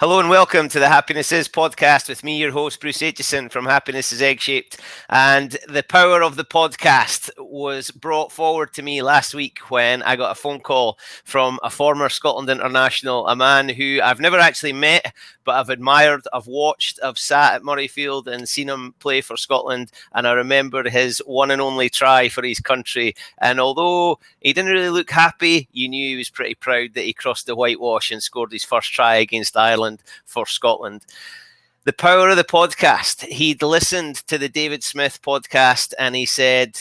Hello and welcome to the Happiness Is podcast with me, your host, Bruce Aitchison from Happiness is Egg-Shaped. And the power of the podcast was brought forward to me last week when I got a phone call from a former Scotland international, a man who I've never actually met, but I've admired, I've watched, I've sat at Murrayfield and seen him play for Scotland. And I remember his one and only try for his country. And although he didn't really look happy, you knew he was pretty proud that he crossed the whitewash and scored his first try against Ireland for Scotland. The power of the podcast. He'd listened to the David Smith podcast and he said,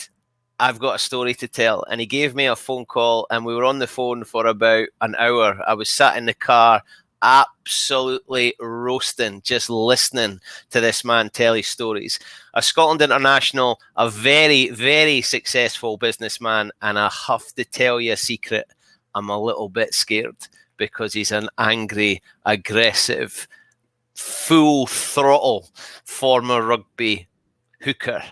I've got a story to tell. And he gave me a phone call and we were on the phone for about an hour. I was sat in the car absolutely roasting, just listening to this man tell his stories. A Scotland international, a very, very successful businessman, and I have to tell you a secret, I'm a little bit scared because he's an angry, aggressive, full throttle former rugby hooker.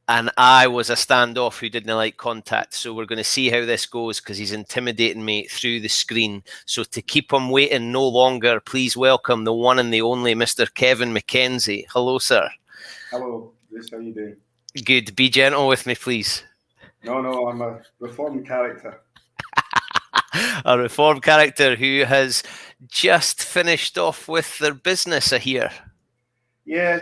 And I was a standoff who didn't like contact. So we're going to see how this goes because he's intimidating me through the screen. So to keep him waiting no longer, please welcome the one and the only Mr. Kevin McKenzie. Hello, sir. Hello, Bruce. How are you doing? Good. Be gentle with me, please. No, I'm a reformed character. A reformed character who has just finished off with their business, I hear. Yeah.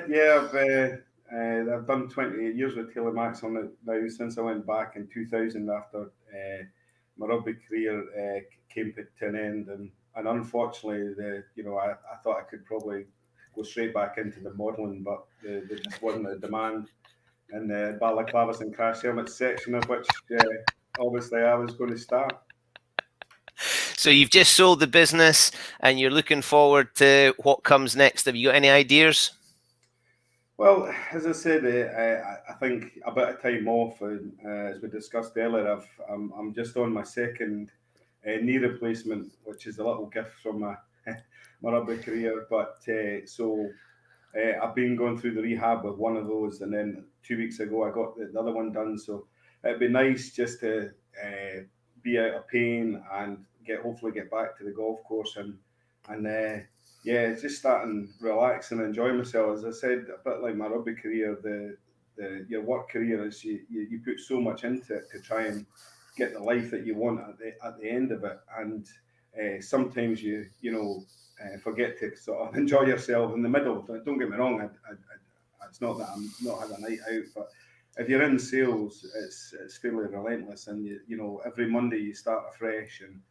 I've done 28 years with Taylor Max on it now since I went back in 2000 after my rugby career came to an end, and unfortunately, I thought I could probably go straight back into the modelling, but there just wasn't a demand in the balaclavas and crash helmets section, of which obviously I was going to start. So you've just sold the business and you're looking forward to what comes next. Have you got any ideas? Well, as I said, I think a bit of time off, and as we discussed earlier, I'm just on my second knee replacement, which is a little gift from my rugby career. But I've been going through the rehab with one of those, and then 2 weeks ago I got the other one done. So it'd be nice just to be out of pain and hopefully get back to the golf course and just starting relax and enjoy myself. As I said, a bit like my rugby career, your work career is you put so much into it to try and get the life that you want at the end of it, and sometimes you forget to sort of enjoy yourself in the middle. Don't get me wrong, it's not that I'm not had a night out, but if you're in sales, it's fairly relentless, and every Monday you start afresh. And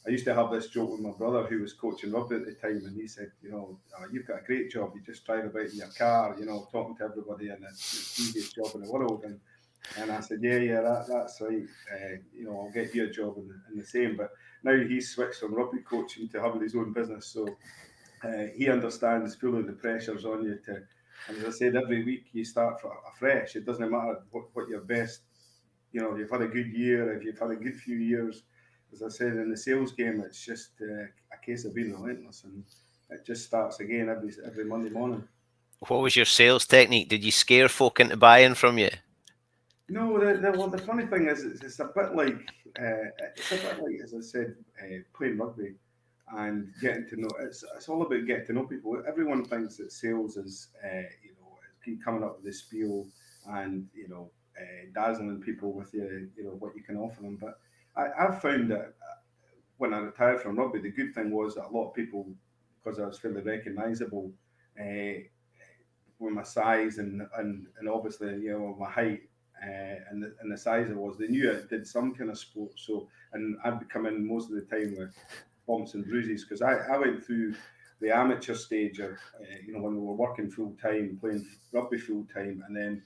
I used to have this joke with my brother who was coaching rugby at the time, and he said, you've got a great job. You just drive about in your car, talking to everybody, and it's the easiest job in the world. And I said, that's right. I'll get you a job in the same. But now he's switched from rugby coaching to having his own business, so he understands fully the pressures on you to. And as I said, every week you start afresh. It doesn't matter what your best, if you've had a good year, if you've had a good few years. As I said, in the sales game, it's just a case of being relentless, and it just starts again every Monday morning. What was your sales technique? Did you scare folk into buying from you? No, the funny thing is, it's a bit like, as I said, playing rugby and getting to know. It's all about getting to know people. Everyone thinks that sales is, coming up with the spiel and dazzling people with what you can offer them. But I've found that when I retired from rugby, the good thing was that a lot of people, because I was fairly recognisable with my size and obviously my height and the size I was, they knew I did some kind of sport. So, and I'd be coming most of the time with bumps and bruises, because I went through the amateur stage of when we were working full time, playing rugby full time, and then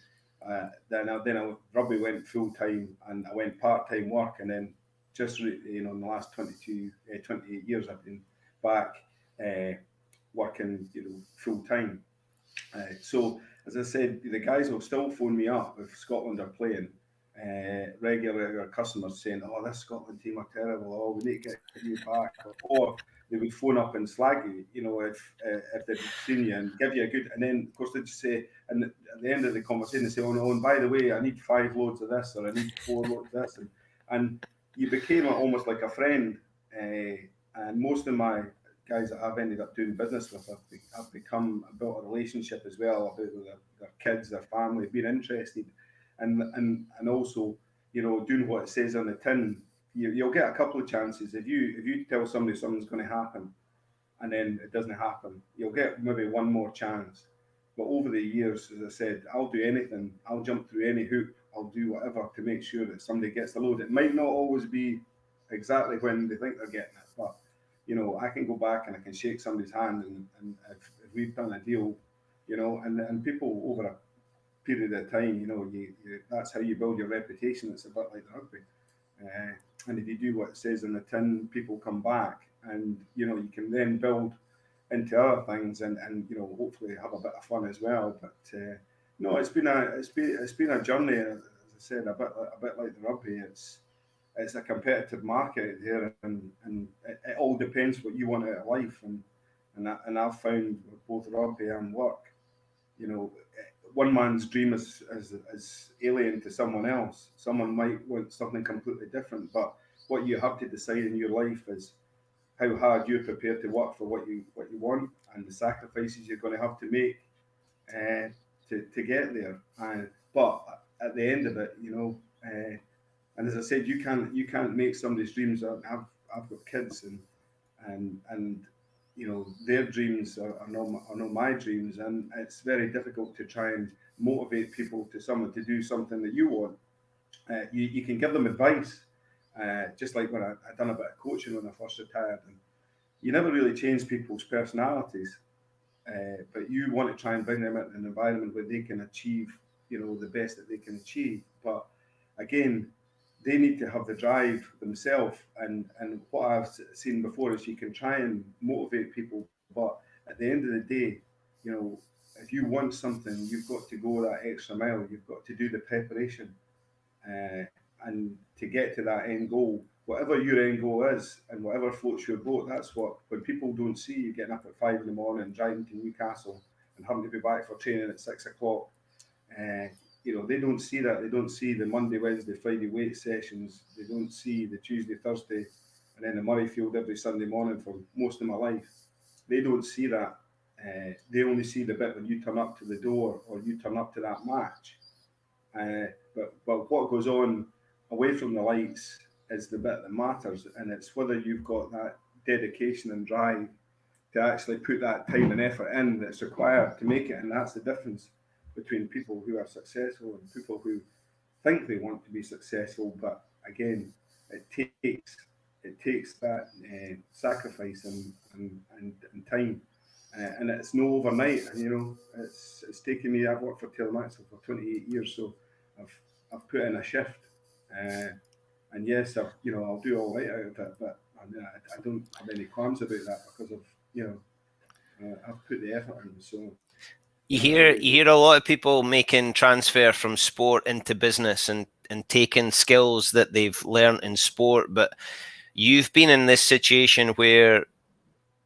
rugby went full time, and I went part time work, and then just in the last 28 years I've been back working full time. So as I said, the guys will still phone me up if Scotland are playing. Regular customers saying, "Oh, this Scotland team are terrible. Oh, we need to get you back." Or they would phone up and slag you, if they'd seen you and give you a good. And then, of course, they'd say, and at the end of the conversation, they say, "Oh no, and by the way, I need 5 loads of this, or I need 4 loads of this," and you became almost like a friend. And most of my guys that I've ended up doing business with have become built a relationship as well about their kids, their family, being interested, and also, you know, doing what it says on the tin. You'll get a couple of chances if you tell somebody something's going to happen, and then it doesn't happen. You'll get maybe one more chance. But over the years, as I said, I'll do anything. I'll jump through any hoop. I'll do whatever to make sure that somebody gets the load. It might not always be exactly when they think they're getting it, but you know, I can go back and I can shake somebody's hand, and if we've done a deal, you know, and people over a period of time, you know, that's how you build your reputation. It's a bit like rugby. And if you do what it says in the tin, people come back, and you know, you can then build into other things, and you know, hopefully have a bit of fun as well. But no, it's been a journey. As I said, a bit like the rugby. It's a competitive market out there, and it all depends what you want out of life. And I've found with both rugby and work, you know, one man's dream is alien to someone else. Someone might want something completely different, but what you have to decide in your life is how hard you're prepared to work for what you want, and the sacrifices you're going to have to make to get there. But at the end of it, you know, and as I said, you can't make somebody's dreams. I've got kids, and you know, their dreams are not my dreams, and it's very difficult to try and motivate people to do something that you want. You can give them advice, just like when I done a bit of coaching when I first retired, and you never really change people's personalities, but you want to try and bring them into an environment where they can achieve, you know, the best that they can achieve. But again, they need to have the drive themselves, and what I've seen before is you can try and motivate people, but at the end of the day, you know, if you want something, you've got to go that extra mile. You've got to do the preparation, and to get to that end goal, whatever your end goal is, and whatever floats your boat. That's what, when people don't see you getting up at 5 a.m. and driving to Newcastle and having to be back for training at 6 o'clock. You know, they don't see that. They don't see the Monday, Wednesday, Friday weight sessions. They don't see the Tuesday, Thursday, and then the Murrayfield every Sunday morning for most of my life. They don't see that. They only see the bit when you turn up to the door or you turn up to that match. But what goes on away from the lights is the bit that matters, and it's whether you've got that dedication and drive to actually put that time and effort in that's required to make it. And that's the difference between people who are successful and people who think they want to be successful. But again, it takes that sacrifice and time, and it's no overnight. And you know, it's taken me. I've worked for Taylor Maxwell for 28 years, so I've put in a shift, and yes, I'll do all right out of it. But I don't have any qualms about that, because of, you know, I've put the effort in. So you hear a lot of people making transfer from sport into business and taking skills that they've learned in sport, but you've been in this situation where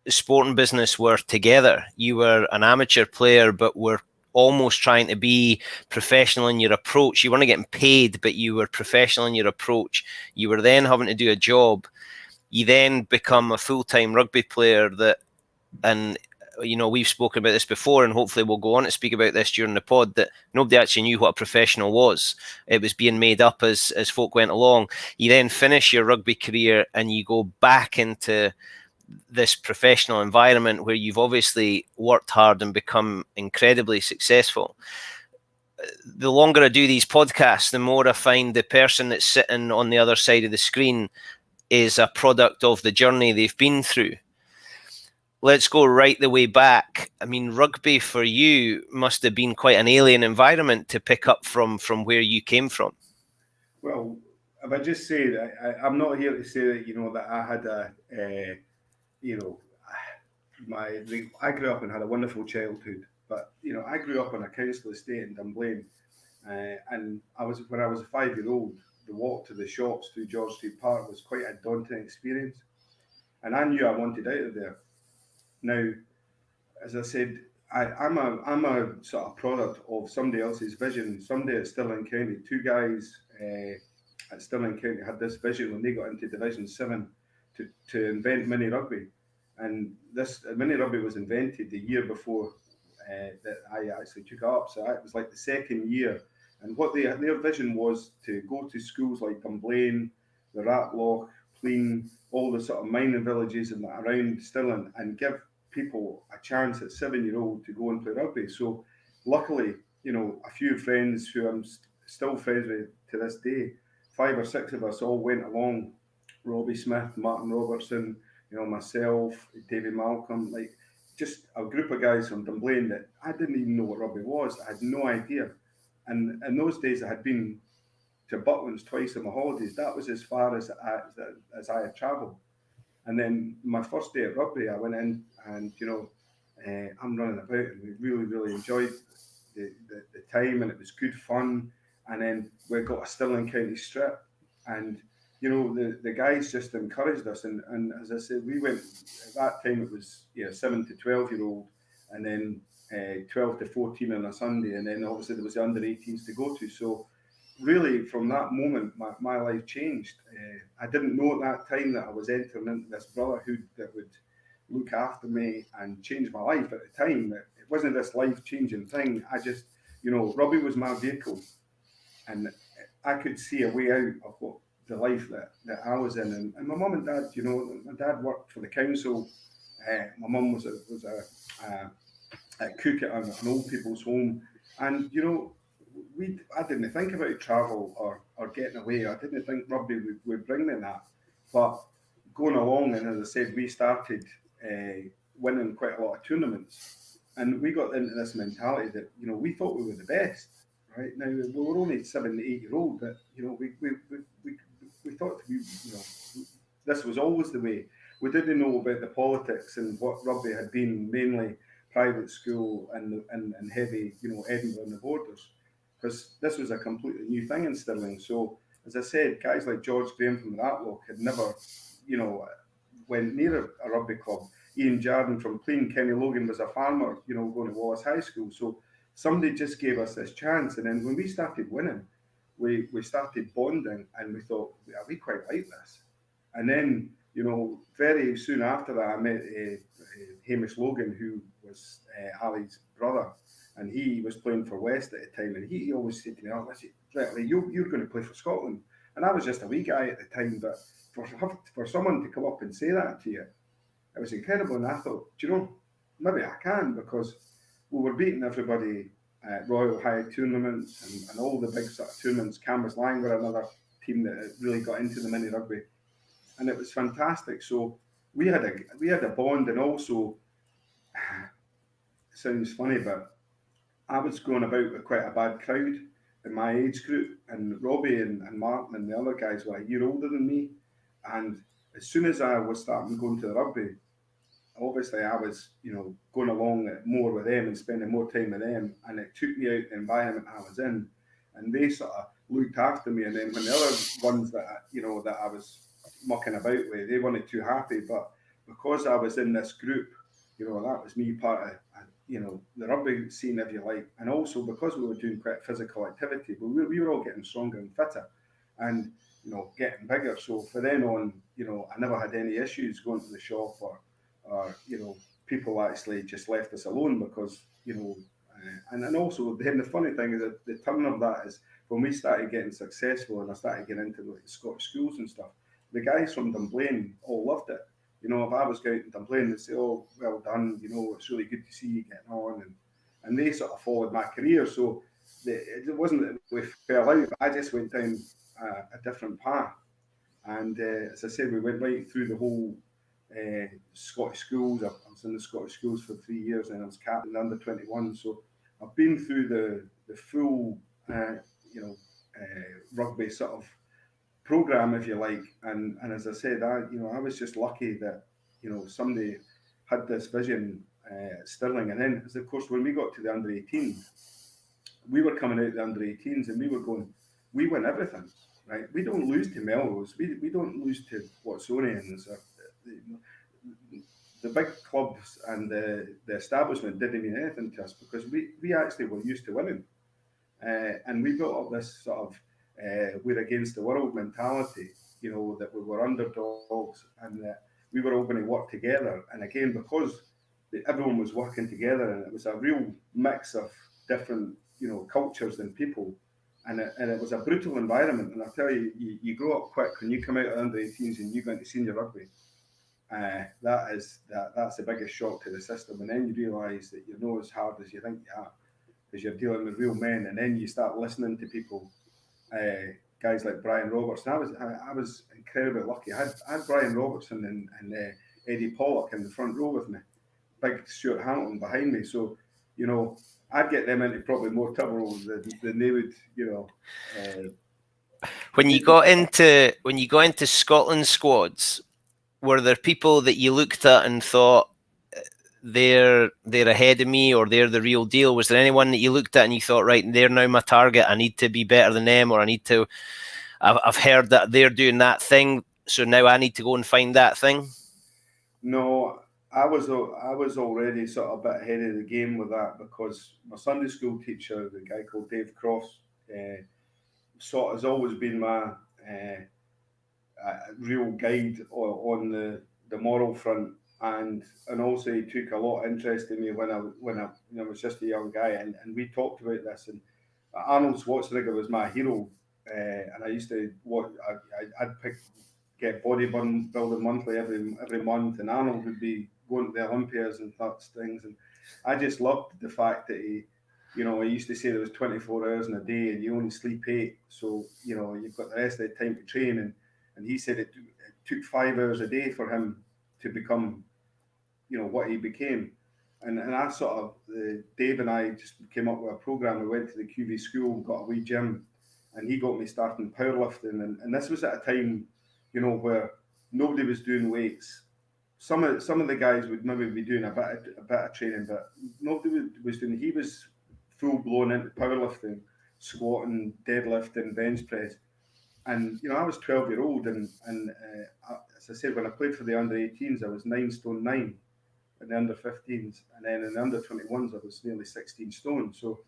sport and business were together. You were an amateur player, but were almost trying to be professional in your approach. You weren't getting paid, but you were professional in your approach. You were then having to do a job. You then become a full-time rugby player and you know, we've spoken about this before, and hopefully we'll go on to speak about this during the pod, that nobody actually knew what a professional was. It was being made up as folk went along. You then finish your rugby career and you go back into this professional environment where you've obviously worked hard and become incredibly successful. The longer I do these podcasts, the more I find the person that's sitting on the other side of the screen is a product of the journey they've been through. Let's go right the way back. I mean, rugby for you must have been quite an alien environment to pick up from where you came from. Well, if I just say that I'm not here to say that, you know, that I had I grew up and had a wonderful childhood, but you know, I grew up on a council estate in Dunblane, and when I was a 5-year-old, the walk to the shops through George Street Park was quite a daunting experience, and I knew I wanted out of there. Now, as I said, I'm a sort of product of somebody else's vision. Somebody at Stirling County, two guys at Stirling County had this vision when they got into Division 7 to invent mini rugby. And this mini rugby was invented the year before that I actually took it up. So it was like the second year. And what their vision was to go to schools like Dunblane, the Ratloch, Plean, all the sort of mining villages and around Stirling, and give people a chance at 7-year-old to go and play rugby. So luckily, a few friends who I'm still friends with to this day, 5 or 6 of us all went along. Robbie Smith, Martin Robertson, myself, David Malcolm, like just a group of guys from Dunblane that I didn't even know what rugby was. I had no idea. And in those days, I had been to Butlins twice on my holidays. That was as far as I had travelled. And then my first day at rugby, I went in and, I'm running about, and we really, really enjoyed the time, and it was good fun. And then we got a Stirling County strip, and the guys just encouraged us. And as I said, we went at that time. It was 7 to 12-year-old, and then 12 to 14 on a Sunday, and then obviously there was the under 18s to go to. So really, from that moment, my life changed. I didn't know at that time that I was entering into this brotherhood that would look after me and change my life. At the time, it wasn't this life-changing thing. I just, rugby was my vehicle, and I could see a way out of what the life that I was in. And my mum and dad, my dad worked for the council. My mum was a cook at an old people's home, and I didn't think about travel or getting away. I didn't think rugby would bring me that. But going along, and as I said, we started winning quite a lot of tournaments, and we got into this mentality that we thought we were the best. Right now, we were only 7 to 8-year-old, but we thought this was always the way. We didn't know about the politics and what rugby had been, mainly private school and heavy, Edinburgh and the borders, because this was a completely new thing in Stirling. So, as I said, guys like George Graham from Ratloch had never, went near a rugby club. Ian Jardine from Plean, Kenny Logan was a farmer, going to Wallace High School. So somebody just gave us this chance. And then when we started winning, we started bonding, and we thought, we quite like this. And then, very soon after that, I met Hamish Logan, who was Ali's brother, and he was playing for West at the time. And he always said to me, "Oh, listen, you're going to play for Scotland." And I was just a wee guy at the time, but for someone to come up and say that to you, it was incredible. And I thought, maybe I can, because we were beating everybody at Royal High tournaments and all the big sort of tournaments. Cambuslang were another team that really got into the mini rugby, and it was fantastic. So we had a bond. And also, it sounds funny, but I was going about with quite a bad crowd in my age group, and Robbie and Martin and the other guys were a year older than me. And as soon as I was starting going to the rugby, obviously I was, going along more with them and spending more time with them, and it took me out the environment I was in, and they sort of looked after me. And then when the other ones that I was mucking about with, they weren't too happy, but because I was in this group, that was me part of, the rugby scene, if you like. And also because we were doing quite physical activity, we were all getting stronger and fitter, and getting bigger. So for then on, I never had any issues going to the shop, or people actually just left us alone, because and also then the funny thing is that the turn of that is when we started getting successful and I started getting into the Scottish schools and stuff, the guys from Dunblane all loved it. If I was going to Dunblane, they'd say, "Oh, well done, it's really good to see you getting on," and they sort of followed my career. So it wasn't that we fell out. I just went down a different path, and as I said, we went right through the whole Scottish schools. I was in the Scottish schools for 3 years, and I was captain under 21. So I've been through the full rugby sort of program, if you like. And as I said, I was just lucky that somebody had this vision at Stirling. And then, of course, when we got to the under 18s, we were coming out the under 18s, and we were going, we win everything, right? We don't lose to Melrose. We don't lose to Watsonians. The big clubs and the establishment didn't mean anything to us, because we actually were used to winning. And we built up this sort of we're against the world mentality, that we were underdogs, and that we were all going to work together. And again, because everyone was working together, and it was a real mix of different, cultures and people, and it was a brutal environment. And I tell you, you grow up quick when you come out of under 18s and you go into senior rugby. That's the biggest shock to the system. And then you realise that you're not as hard as you think you are, because you're dealing with real men. And then you start listening to people, guys like Brian Robertson. I was incredibly lucky. I had Brian Robertson and Eddie Pollock in the front row with me, big Stuart Hamilton behind me. So, I'd get them into probably more trouble than they would, When you got into Scotland squads, were there people that you looked at and thought they're ahead of me, or they're the real deal? Was there anyone that you looked at and you thought, right, they're now my target, I need to be better than them, or I've heard that they're doing that thing, so now I need to go and find that thing? No, I was already sort of a bit ahead of the game with that, because my Sunday school teacher, the guy called Dave Cross, sort of has always been my real guide on the moral front, and also he took a lot of interest in me when I was just a young guy, and we talked about this. And Arnold Schwarzenegger was my hero, and I used to I'd get bodybuilding monthly every month, and Arnold would be going to the Olympias and such things, and I just loved the fact that he used to say there was 24 hours in a day and you only sleep 8, so you've got the rest of the time to train, and he said it took 5 hours a day for him to become what he became. And I sort of, Dave and I just came up with a program. We went to the QV school, got a wee gym, and he got me starting powerlifting. And this was at a time, where nobody was doing weights. Some of the guys would maybe be doing a bit of training, but nobody was doing. He was full blown into powerlifting, squatting, deadlifting, bench press. And I was 12-year-old, and as I said, when I played for the under 18s, I was 9 stone 9. In the under 15s, and then in the under 21s, I was nearly 16 stone. So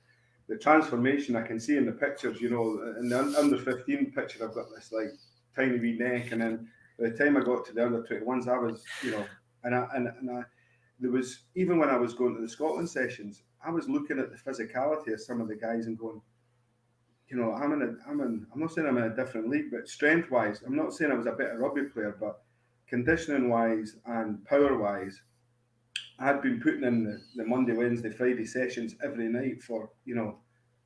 the transformation I can see in the pictures, in the under 15 picture, I've got this like tiny wee neck, and then by the time I got to the under 21s, I was, there was, even when I was going to the Scotland sessions, I was looking at the physicality of some of the guys and going, I'm not saying I'm in a different league, but strength wise, I'm not saying I was a better rugby player, but conditioning wise and power wise, I had been putting in the Monday, Wednesday, Friday sessions every night for 8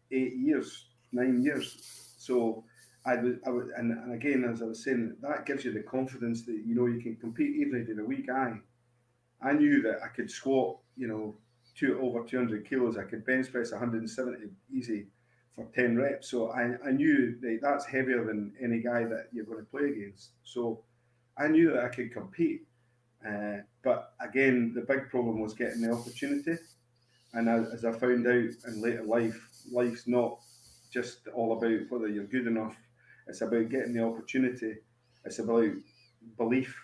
years, 9 years. So I was, and again, as I was saying, that gives you the confidence that you can compete even if you're a wee guy. I knew that I could squat, over 200 kilos. I could bench press 170 easy for 10 reps. So I knew that that's heavier than any guy that you're going to play against. So I knew that I could compete. But again, the big problem was getting the opportunity. And as I found out in later life, life's not just all about whether you're good enough. It's about getting the opportunity. It's about belief.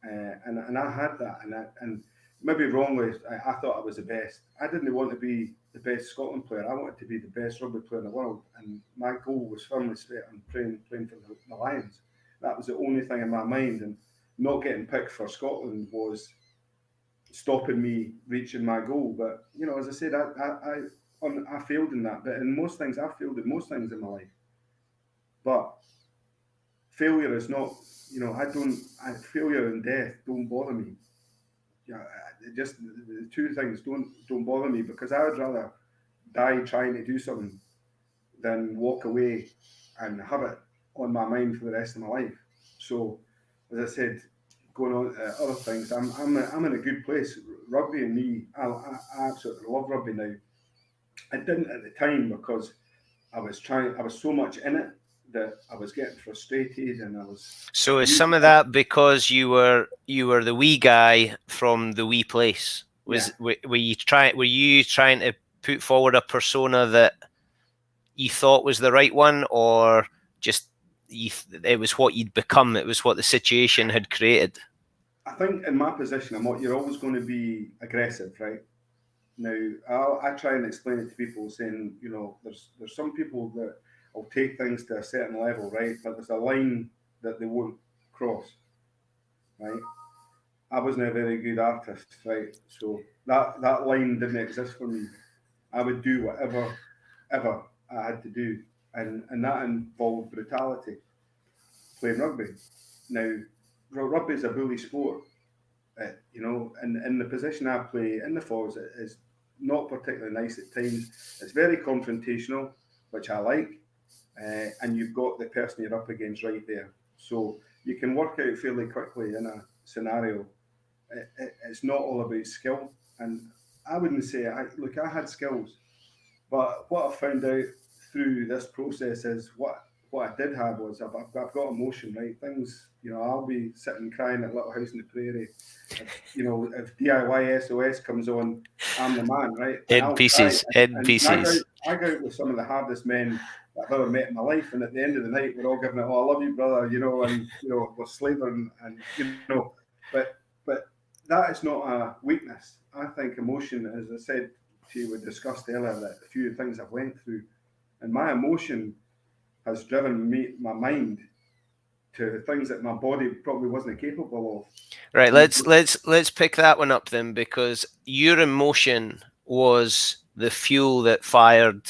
And I had that. And maybe wrongly, I thought I was the best. I didn't want to be the best Scotland player. I wanted to be the best rugby player in the world. And my goal was firmly set on playing for the Lions. That was the only thing in my mind. And not getting picked for Scotland was stopping me reaching my goal. But as I said, I failed in that. But in most things, I've failed in most things in my life. But failure is not, failure and death don't bother me. Just the two things don't bother me, because I would rather die trying to do something than walk away and have it on my mind for the rest of my life. So, as I said, going on to other things, I'm in a good place. Rugby and me, I absolutely love rugby now. I didn't at the time because I was so much in it that I was getting frustrated, and I was. So is some of that because you were the wee guy from the wee place? Were you trying to put forward a persona that you thought was the right one, or just it was what you'd become? It was what the situation had created. I think in my position, you're always going to be aggressive, right? Now, I try and explain it to people, saying, there's some people that will take things to a certain level, right? But there's a line that they won't cross, right? I wasn't a very good artist, right? So that line didn't exist for me. I would do whatever, ever I had to do, and that involved brutality, playing rugby. Now, rugby is a bully sport, and in the position I play in the forwards, it is not particularly nice at times. It's very confrontational, which I like, and you've got the person you're up against right there. So you can work out fairly quickly in a scenario. It's not all about skill, and I wouldn't say I had skills, but what I found out through this process is what I did have was I've got emotion, right? Things, I'll be sitting crying at Little House in the Prairie. If DIY SOS comes on, I'm the man, right? And Head I'll pieces, cry. head And pieces. I go out with some of the hardest men that I've ever met in my life, and at the end of the night, we're all giving it, "Oh, I love you, brother," and we're slaving, and but that is not a weakness. I think emotion, as I said to you, we discussed earlier, that a few things I've went through, and my emotion has driven my mind to things that my body probably wasn't capable of. Right, let's pick that one up then, because your emotion was the fuel that fired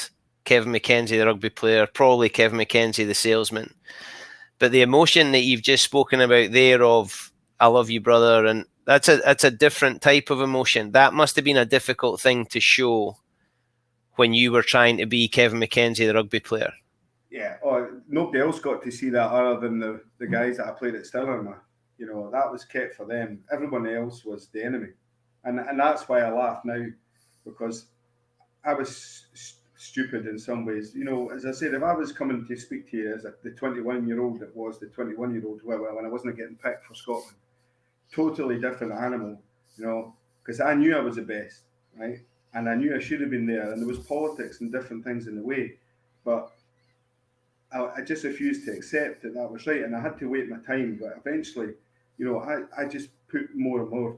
Kevin McKenzie, the rugby player, probably Kevin McKenzie, the salesman. But the emotion that you've just spoken about there of "I love you, brother," and that's a different type of emotion. That must have been a difficult thing to show when you were trying to be Kevin McKenzie, the rugby player. Yeah, nobody else got to see that other than the guys that I played at Stirling. That was kept for them. Everyone else was the enemy, and that's why I laugh now, because I was stupid in some ways. As I said, if I was coming to speak to you as the 21-year-old that was the 21-year-old when I wasn't getting picked for Scotland, totally different animal, because I knew I was the best, right? And I knew I should have been there, and there was politics and different things in the way, but I just refused to accept that was right, and I had to wait my time. But eventually, I just put more and more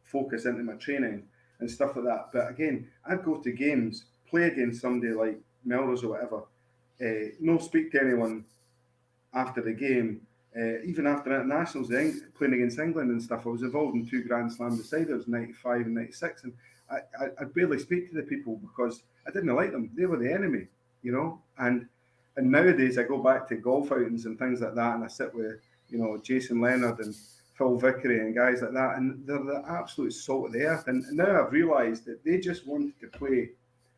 focus into my training and stuff like that. But again, I'd go to games, play against somebody like Melrose or whatever, no speak to anyone after the game. Even after internationals, playing against England and stuff, I was involved in 2 Grand Slam deciders, 95 and 96, and I barely speak to the people because I didn't like them. They were the enemy, and nowadays I go back to golf outings and things like that, and I sit with Jason Leonard and Phil Vickery and guys like that, and they're the absolute salt of the earth. And now I've realised that they just wanted to play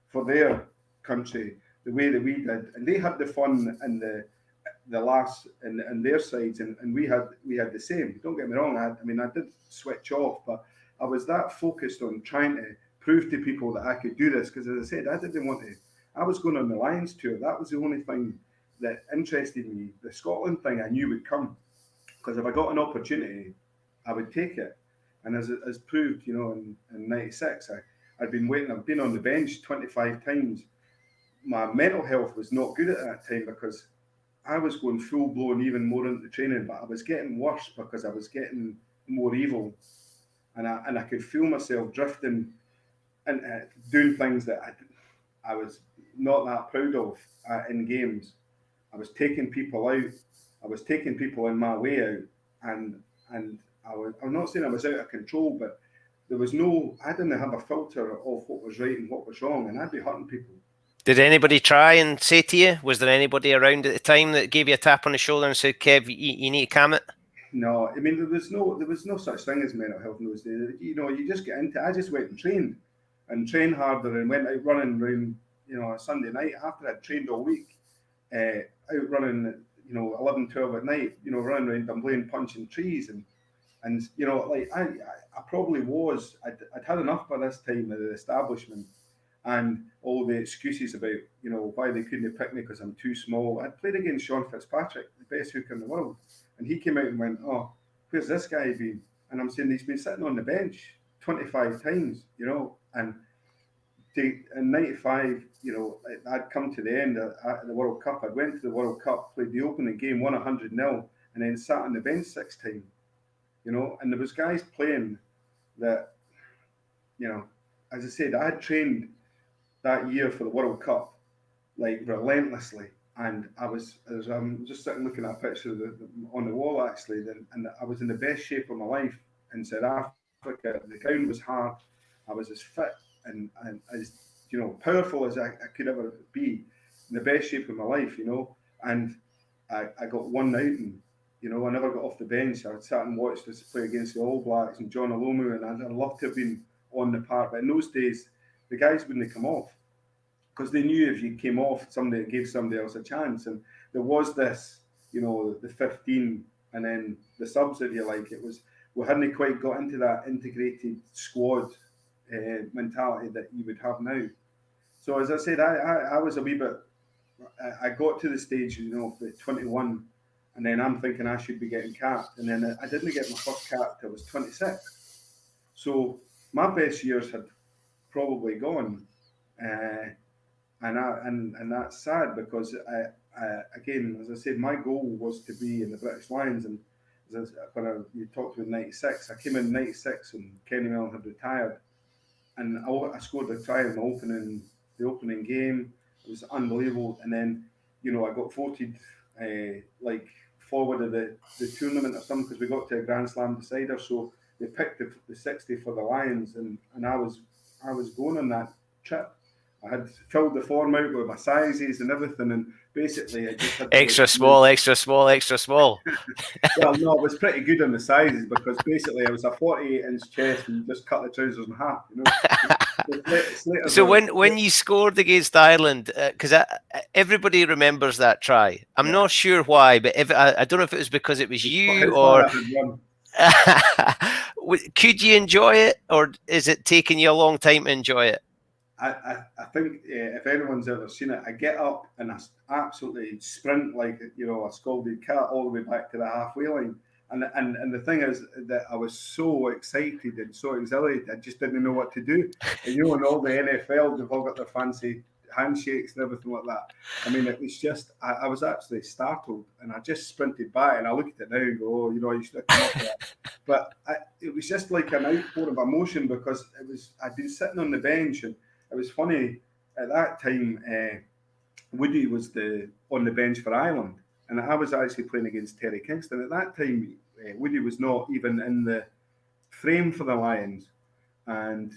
for their country the way that we did, and they had the fun and the laughs and their sides, and we had the same. Don't get me wrong, I did switch off, but I was that focused on trying to prove to people that I could do this, because as I said, I didn't want to. I was going on the Lions tour. That was the only thing that interested me. The Scotland thing I knew would come, because if I got an opportunity, I would take it. And as proved, in '96, I'd been waiting. I've been on the bench 25 times. My mental health was not good at that time because I was going full blown, even more into training, but I was getting worse because I was getting more evil, and I could feel myself drifting and doing things that I was not that proud of in games. I was taking people out. I was taking people in my way out, and I'm not saying I was out of control, but I didn't have a filter of what was right and what was wrong, and I'd be hurting people. Did anybody try and say to you, was there anybody around at the time that gave you a tap on the shoulder and said, "Kev, you need to calm it"? No, there was no such thing as mental health in those days. You just get into. I just went and trained harder, and went out running around. A Sunday night after I'd trained all week, out running. 11, 12 at night. Running around Dunblane punching trees, and I probably was. I'd had enough by this time of the establishment, and all the excuses about why they couldn't pick me because I'm too small. I'd played against Sean Fitzpatrick, the best hooker in the world, and he came out and went, "Oh, where's this guy been?" And I'm saying he's been sitting on the bench 25 times, and in '95, I'd come to the end of the World Cup. I went to the World Cup, played the opening game, won 100-0, and then sat on the bench 6 times, and there was guys playing that, as I said, I had trained that year for the World Cup, like relentlessly. And I'm just sitting looking at a picture on the wall actually, and I was in the best shape of my life in South Africa. The ground was hard. I was as fit and as powerful as I could ever be, in the best shape of my life, and I got one outing. I never got off the bench. I sat and watched us play against the All Blacks and John Olomu, and I'd love to have been on the park. But in those days, the guys wouldn't come off because they knew if you came off, somebody gave somebody else a chance. And there was this, the 15 and then the subs, if you like. We hadn't quite got into that integrated squad mentality that you would have now. So as I said, I was a wee bit. I got to the stage, of the 21, and then I'm thinking I should be getting capped, and then I didn't get my first cap till I was 26. So my best years had probably gone, and that's sad because again, as I said, my goal was to be in the British Lions, and when you talked about 96, I came in 96 and Kenny Mellon had retired, and I scored a try in the opening game. It was unbelievable, and then I got voted forward of the tournament or something because we got to a Grand Slam decider. So they picked the 60 for the Lions, and I was going on that trip. I had filled the form out with my sizes and everything, and basically I just had extra small. Well, no, it was pretty good on the sizes because basically I was a 48-inch chest and just cut the trousers in half. So when you scored against Ireland, because everybody remembers that try. I'm not sure why, but I don't know if it was because it was you or. Could you enjoy it, or is it taking you a long time to enjoy it? I think if anyone's ever seen it, I get up and I absolutely sprint like a scalded cat all the way back to the halfway line. And the thing is that I was so excited and so exhilarated, I just didn't know what to do. And and all the NFL, they've all got their fancy handshakes and everything like that. I mean, it was just, I was absolutely startled, and I just sprinted by, and I look at it now and go, I used to come up with that. But it was just like an outpour of emotion because I'd been sitting on the bench, and it was funny at that time. Woody was on the bench for Ireland, and I was actually playing against Terry Kingston. At that time, Woody was not even in the frame for the Lions, and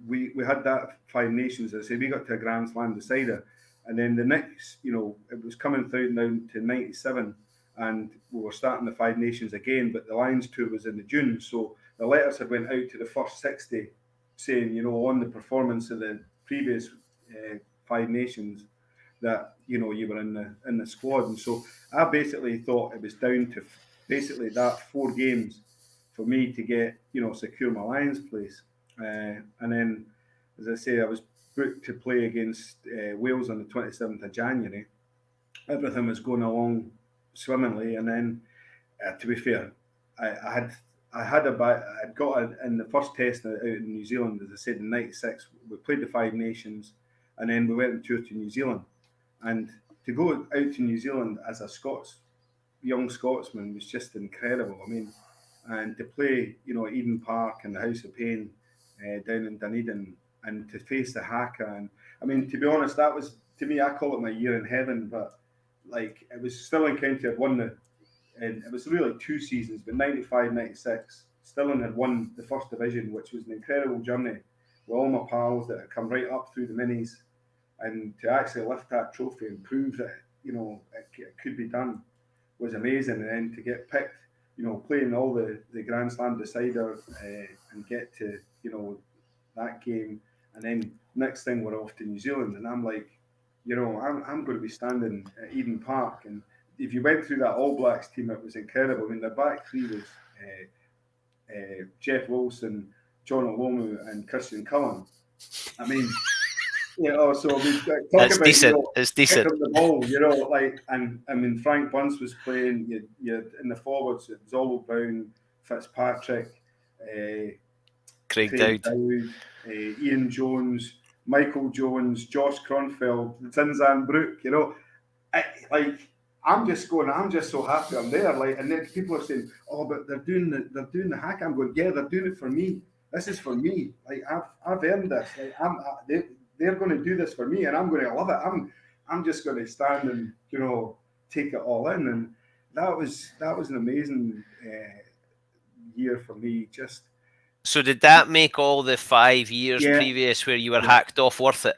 we had that Five Nations. As I say, we got to a Grand Slam decider, and then the next, it was coming through down to 97, and we were starting the Five Nations again. But the Lions tour was in the June, so the letters had went out to the first 60, saying on the performance of the previous Five Nations that you were in the squad. And so I basically thought it was down to basically that 4 games for me to get secure my Lions place. And then, as I say, I was booked to play against Wales on the 27th of January. Everything was going along swimmingly, and then to be fair, I'd got in the first test out in New Zealand, as I said, in '96. We played the Five Nations, and then we went on tour to New Zealand. And to go out to New Zealand as a young Scotsman was just incredible. I mean, and to play, at Eden Park and the House of Pain down in Dunedin, and to face the Haka. And I mean, to be honest, that was, to me, I call it my year in heaven. But it was Stirling County had won and it was really 2 seasons, but 95, 96, Stirling had won the first division, which was an incredible journey with all my pals that had come right up through the minis. And to actually lift that trophy and prove that, it could be done was amazing. And then to get picked, playing all the Grand Slam decider and get to, that game. And then next thing we're off to New Zealand. And I'm like, I'm going to be standing at Eden Park. And if you went through that All Blacks team, it was incredible. I mean, the back three was Jeff Wilson, John Olomu, and Christian Cullen. I mean, so we talk That's about decent. It's decent. The ball, and I mean Frank Bunce was playing. You in the forwards, it was Oliver Brown, Fitzpatrick, Craig Dowd, Ian Jones, Michael Jones, Josh Cronfeld, Zinzan Brook. I'm just so happy I'm there. And then people are saying, "Oh, but they're doing the hack." I'm going, "Yeah, they're doing it for me. This is for me. I've earned this. They're going to do this for me, and I'm going to love it. I'm just going to stand and take it all in." And that was an amazing year for me. Just So did that make all the 5 years previous where you were hacked off worth it?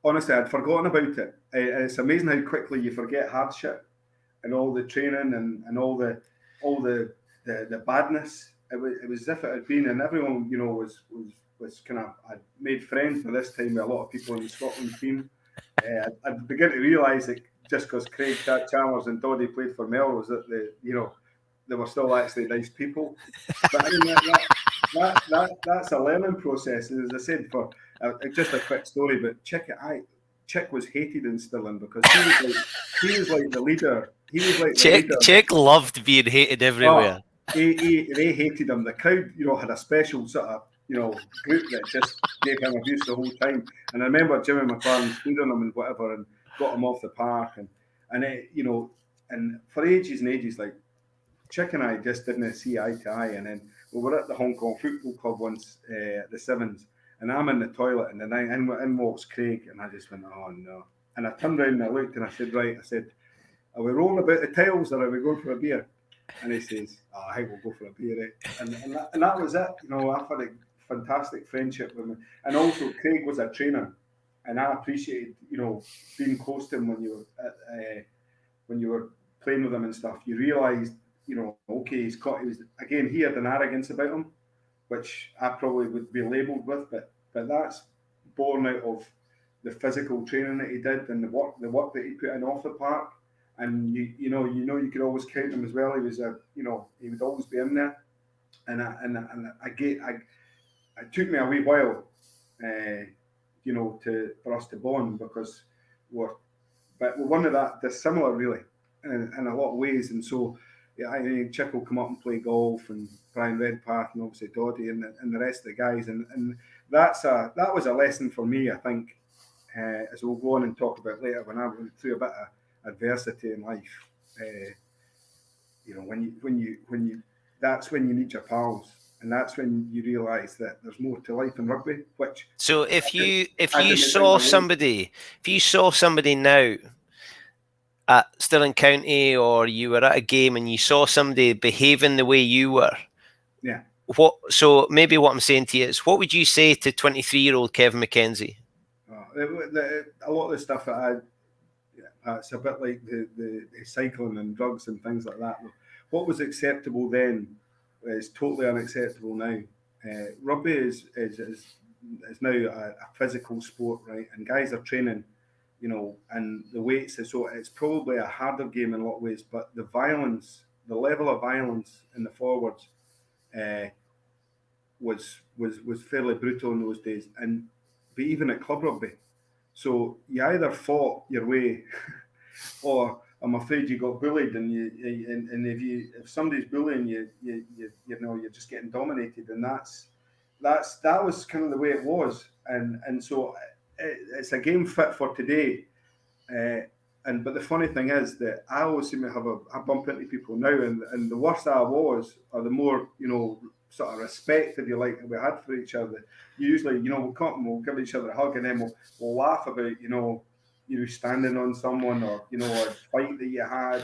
Honestly, I'd forgotten about it. It's amazing how quickly you forget hardship and all the training and all the badness. It was as if it had been, and everyone, you know, was kind of, I made friends by this time with a lot of people in the Scotland team. I'd begin to realise that just because Craig Chalmers and Doddy played for Melrose, that they were still actually nice people. But I mean, that's a learning process. And as I said, for just a quick story, but Chick was hated in Stirling because he was like the leader. He was like the leader. Chick loved being hated everywhere. They hated him. The crowd, you know, had a special sort of, you know, group that just gave him abuse the whole time. And I remember Jimmy McLaren stood on him and whatever and got him off the park. And it, you know, and for ages and ages, like, Chick and I just didn't see eye to eye. And then we were at the Hong Kong Football Club once, the Sevens, and I'm in the toilet, and then in walks Craig, and I just went, oh no. And I turned around and I looked and I said, right, are we rolling about the tiles or are we going for a beer? And he says, oh, I think we'll go for a beer, eh? And that was it. You know, I've had a fantastic friendship with him. And also, Craig was a trainer, and I appreciated, you know, being close to him when you were playing with him and stuff. You realised, you know, okay, he had an arrogance about him, which I probably would be labelled with, but that's born out of the physical training that he did and the work that he put in off the park. And you know you could always count him as well. He was he would always be in there. And it took me a wee while, you know, for us to bond, because we're one of that dissimilar really in a lot of ways. And so yeah, I think Chick will come up and play golf, and Brian Redpath, and obviously Doddy and the rest of the guys, and that was a lesson for me, I think, as we'll go on and talk about later, when I went through a bit of adversity in life. You know, when you that's when you need your pals, and that's when you realise that there's more to life than rugby. So if you saw somebody now at Stirling County, or you were at a game and you saw somebody behaving the way you were, yeah. So maybe what I'm saying to you is, what would you say to 23-year-old Kevin McKenzie? A lot of the stuff that it's a bit like the cycling and drugs and things like that. What was acceptable then is totally unacceptable now. Rugby is now a physical sport, right? And guys are training, you know, and the weights. So it's probably a harder game in a lot of ways. But the level of violence in the forwards, was fairly brutal in those days. But even at club rugby. So you either fought your way, or I'm afraid you got bullied, and if somebody's bullying you, you know, you're just getting dominated, and that was kind of the way it was, and so it's a game fit for today, but the funny thing is that I always seem to I bump into people now, and the worse I was, or the more, you know, sort of respect, if you like, that we had for each other. Usually, you know, we'll come and we'll give each other a hug, and then we'll laugh about, you know, standing on someone, or, you know, a fight that you had,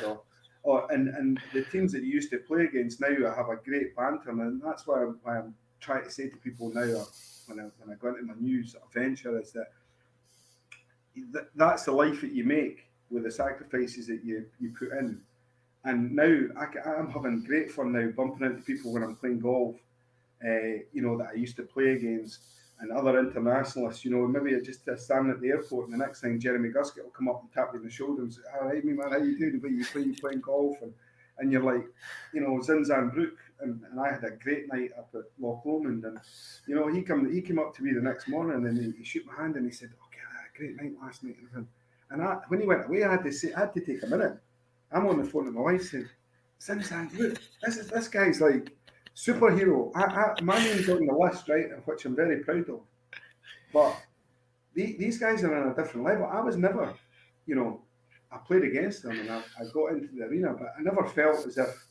and the teams that you used to play against now have a great banter, and that's why I'm trying to say to people now, when I go into my new sort of venture, is that that's the life that you make with the sacrifices that you put in. And now I'm having great fun now, bumping into people when I'm playing golf, you know, that I used to play against, and other internationalists. You know, maybe just standing at the airport, and the next thing Jeremy Guskett will come up and tap you on the shoulder and say, "All right, man, how you doing? But you playing golf?" And you're like, you know, Zinzan Brook, and I had a great night up at Loch Lomond, and, you know, he came up to me the next morning, and he shook my hand and he said, "Okay, I had a great night last night." And when he went away, I had to take a minute. I'm on the phone to my wife saying, "Zinzan, look, this guy's like superhero. My name's on the list, right, which I'm very proud of. But these guys are on a different level. I was never, you know, I played against them, and I got into the arena, but I never felt as if,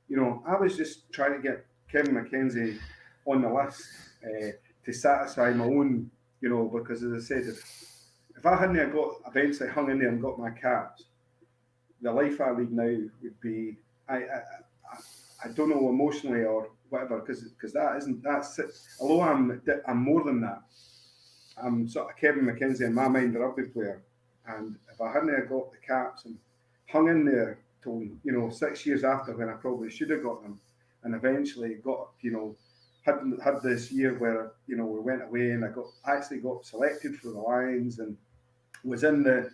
you know, I was just trying to get Kevin McKenzie on the list to satisfy my own, you know, because, as I said, if I hadn't eventually hung in there and got my caps, the life I lead now would be, I don't know, emotionally or whatever, because that's it. Although I'm more than that. I'm sort of Kevin McKenzie in my mind, a rugby player, and if I hadn't got the caps and hung in there till 6 years after when I probably should have got them, and eventually got had this year where we went away and I got selected for the Lions and was in the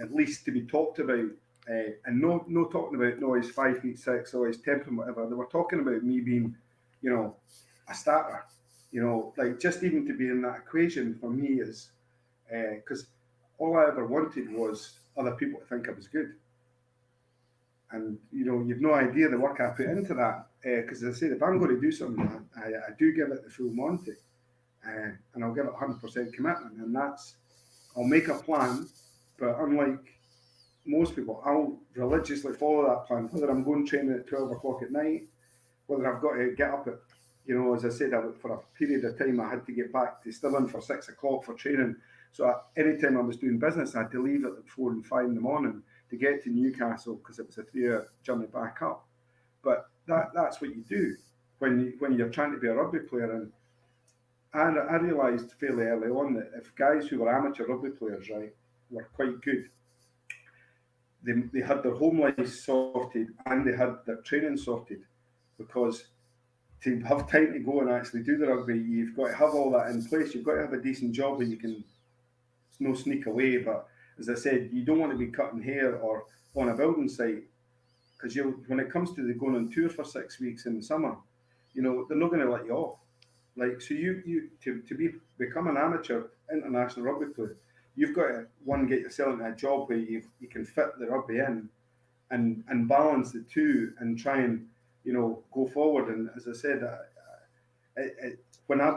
at least to be talked about. And no talking about he's 5'6" or his temperament, whatever. They were talking about me being, a starter. Like just even to be in that equation for me is because all I ever wanted was other people to think I was good. And you've no idea the work I put into that. Because as I said, if I'm going to do something, I do give it the full Monty, and I'll give it 100% commitment, and I'll make a plan, but unlike most people, I'll religiously follow that plan, whether I'm going training at 12 o'clock at night, whether I've got to get up at, as I said, for a period of time, I had to get back to Stirling for 6 o'clock for training. So anytime I was doing business, I had to leave at 4 and 5 in the morning to get to Newcastle because it was a 3-hour journey back up. But that's what you do when you're trying to be a rugby player. And I realised fairly early on that if guys who were amateur rugby players, right, were quite good, they had their home life sorted and they had their training sorted, because to have time to go and actually do the rugby, you've got to have all that in place. You've got to have a decent job where you can no sneak away. But as I said, you don't want to be cutting hair or on a building site, because when it comes to the going on tour for 6 weeks in the summer, they're not going to let you off. Like, so you to become an amateur international rugby player, you've got to get yourself into a job where you can fit the rugby in and balance the two and try and go forward. And as I said, when I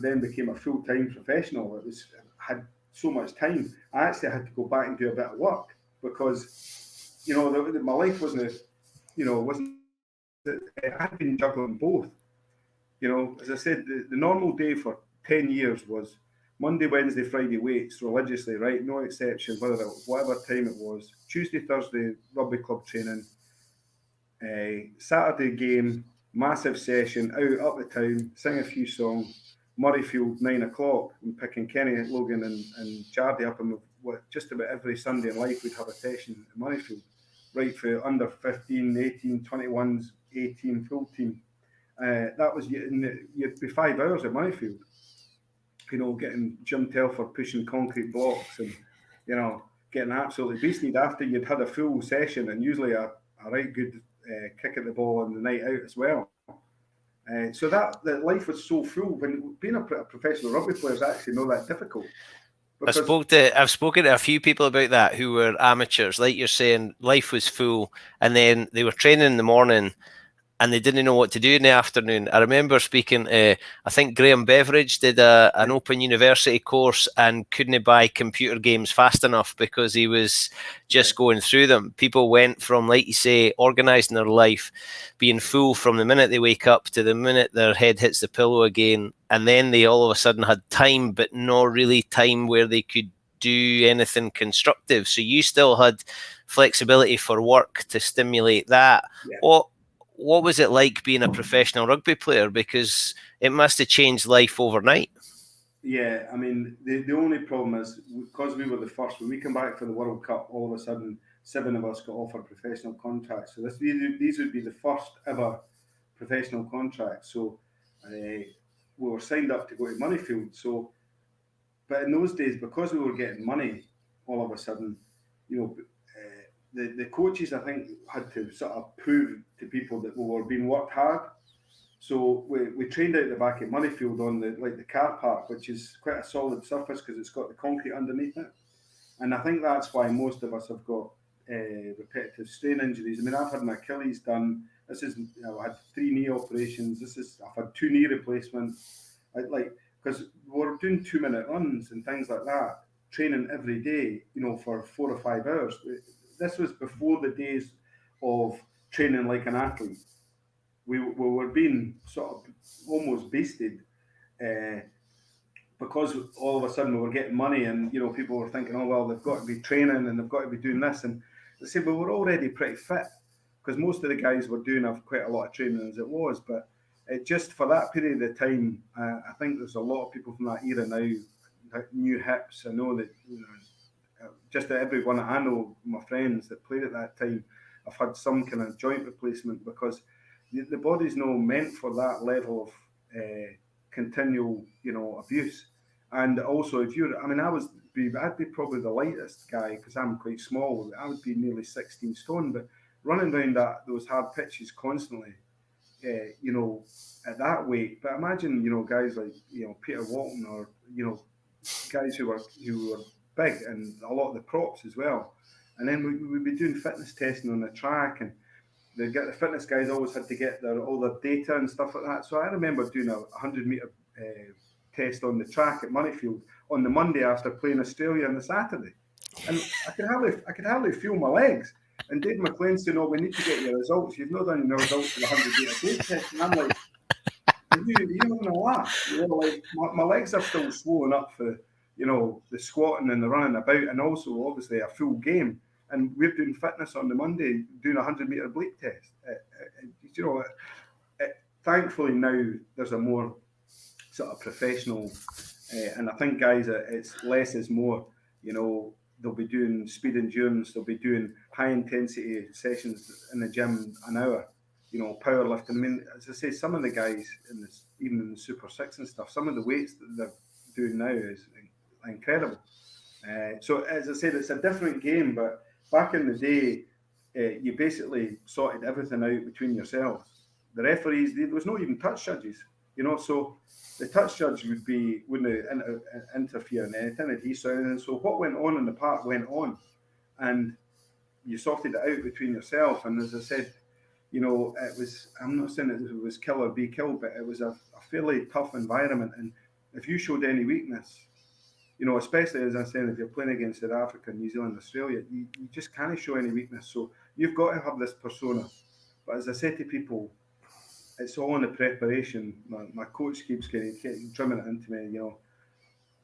then became a full-time professional, I had so much time. I actually had to go back and do a bit of work because my life wasn't I had been juggling both. As I said, the normal day for 10 years was Monday, Wednesday, Friday weights religiously, right? No exception, whatever time it was. Tuesday, Thursday, rugby club training. Saturday game, massive session, out up the town, sing a few songs. Murrayfield, 9 o'clock, and picking Kenny, Logan and Jardy up, and just about every Sunday in life we'd have a session at Murrayfield, right for under 15, 18, 21s, 18, full team. That was, you'd be 5 hours at Murrayfield, getting Jim Telford pushing concrete blocks and, getting absolutely beasted after you'd had a full session and usually a right good kick at the ball on the night out as well. So that life was so full. When being a professional rugby player is actually not that difficult. I've spoken to a few people about that who were amateurs. Like you're saying, life was full, and then they were training in the morning, and they didn't know what to do in the afternoon. I remember speaking to, I think Graham Beveridge did an Open University course and couldn't buy computer games fast enough because he was just going through them. People went from, like you say, organising their life, being full from the minute they wake up to the minute their head hits the pillow again. And then they all of a sudden had time, but not really time where they could do anything constructive. So you still had flexibility for work to stimulate that. Yeah. What was it like being a professional rugby player? Because it must have changed life overnight. Yeah, I mean, the only problem is because we were the first, when we come back for the World Cup, all of a sudden 7 of us got offered professional contracts. So these would be the first ever professional contracts. So we were signed up to go to Murrayfield. So, but in those days, because we were getting money, all of a sudden, the coaches, I think, had to sort of prove to people that we were being worked hard. So we trained out the back at Murrayfield on the car park, which is quite a solid surface because it's got the concrete underneath it. And I think that's why most of us have got repetitive strain injuries. I mean, I've had my Achilles done. I had 3 knee operations. I've had 2 knee replacements. Because we were doing 2-minute runs and things like that, training every day, for 4 or 5 hours. This was before the days of training like an athlete. We were being sort of almost beasted because all of a sudden we were getting money and, people were thinking, oh, well, they've got to be training and they've got to be doing this. And they said, well, we're already pretty fit. because most of the guys were doing quite a lot of training as it was. But it just for that period of time, I think there's a lot of people from that era now, new hips. I know that just everyone I know, my friends that played at that time, have had some kind of joint replacement, because the body's not meant for that level of continual, abuse. And also, I'd be probably the lightest guy because I'm quite small. I would be nearly 16 stone, but running down those hard pitches constantly, at that weight. But imagine, guys like Peter Walton, or guys who were big, and a lot of the props as well. And then we'd be doing fitness testing on the track, and the fitness guys always had to get all their data and stuff like that. So I remember doing a 100-meter test on the track at Murrayfield on the Monday after playing Australia on the Saturday, and I could hardly feel my legs. And Dave McLean said, "No, we need to get your results. You've not done your results for the 100-meter weight test." And I'm like, "You're having a laugh." Like my legs are still swollen up for the squatting and the running about, and also obviously a full game. And we're doing fitness on the Monday, doing a 100-meter bleep test. Thankfully now there's a more sort of professional, and I think guys, it's less is more. They'll be doing speed endurance, they'll be doing high intensity sessions in the gym an hour, powerlifting. I mean, as I say, some of the guys even in the Super 6 and stuff, some of the weights that they're doing now is incredible. So as I said, it's a different game, but back in the day, you basically sorted everything out between yourselves. The referees, there was not even touch judges, so the touch judge wouldn't interfere in anything. So what went on in the park went on, and you sorted it out between yourself. And as I said, it was, I'm not saying it was kill or be killed, but it was a fairly tough environment. And if you showed any weakness, especially as I said, if you're playing against South Africa, New Zealand, Australia, you just can't show any weakness. So you've got to have this persona. But as I said to people, it's all in the preparation. My coach keeps drumming it into me,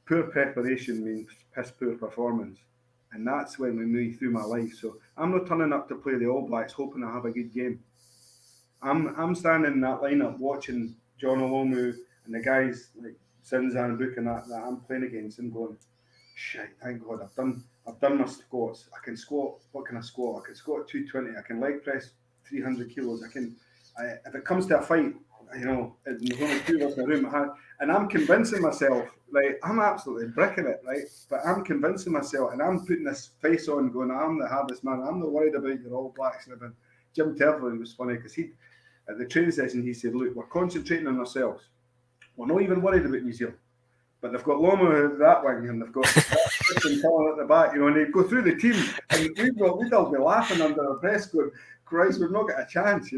poor preparation means piss poor performance. And that's when we move through my life. So I'm not turning up to play the All Blacks hoping I have a good game. I'm standing in that lineup watching John Olomu and the guys like Sinzan, Book and that I'm playing against, and going, shit, thank God I've done my squats. I can squat. What can I squat? I can squat 220. I can leg press 300 kilos. If it comes to a fight, there's only two of us in the room, and I'm convincing myself, like, I'm absolutely bricking it, right? But I'm convincing myself, and I'm putting this face on, going, I'm the hardest man. I'm not worried about your All Blacks. And Jim Terflin was funny because at the training session, he said, look, we're concentrating on ourselves. We're not even worried about New Zealand. But they've got Lomu that wing, and they've got Colin at the back, and they go through the team, and we'd all be laughing under our breath, going, Christ, we've not got a chance,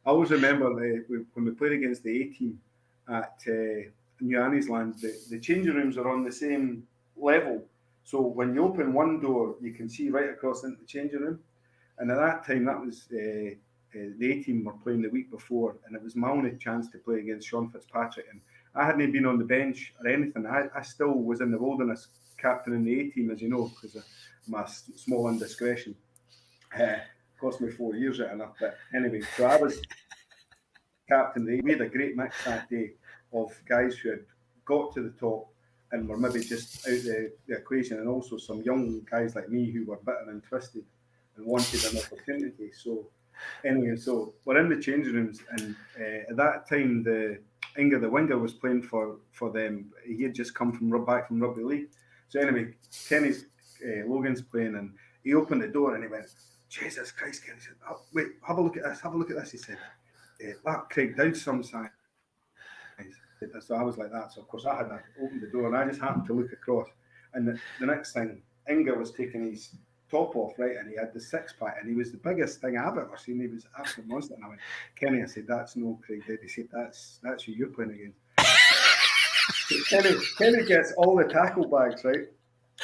I always remember when we played against the A-team at New Anniesland, the changing rooms are on the same level. So when you open one door, you can see right across into the changing room. And at that time, that was the A-team were playing the week before, and it was my only chance to play against Sean Fitzpatrick. And I hadn't been on the bench or anything. I still was in the wilderness captain in the A-team, as you know, because of my small indiscretion. Cost me 4 years right enough, but anyway, so I was captain. We had a great mix that day of guys who had got to the top and were maybe just out the equation, and also some young guys like me who were bitter and twisted and wanted an opportunity. So anyway, so we're in the changing rooms, and at that time Inga the winger was playing for them. He had just come back from rugby league. So anyway, Kenny's Logan's playing, and he opened the door and he went, Jesus Christ, Kenny said, oh, wait, have a look at this, he said. That Craig Dowd some size. So I was like that. So of course I had opened the door, and I just happened to look across. And the next thing, Inga was taking his top off, right, and he had the six-pack, and he was the biggest thing I've ever seen. He was an absolute monster. And I went, Kenny, I said, that's no Craig Dowd. He said, that's who you're playing against. So Kenny gets all the tackle bags, right,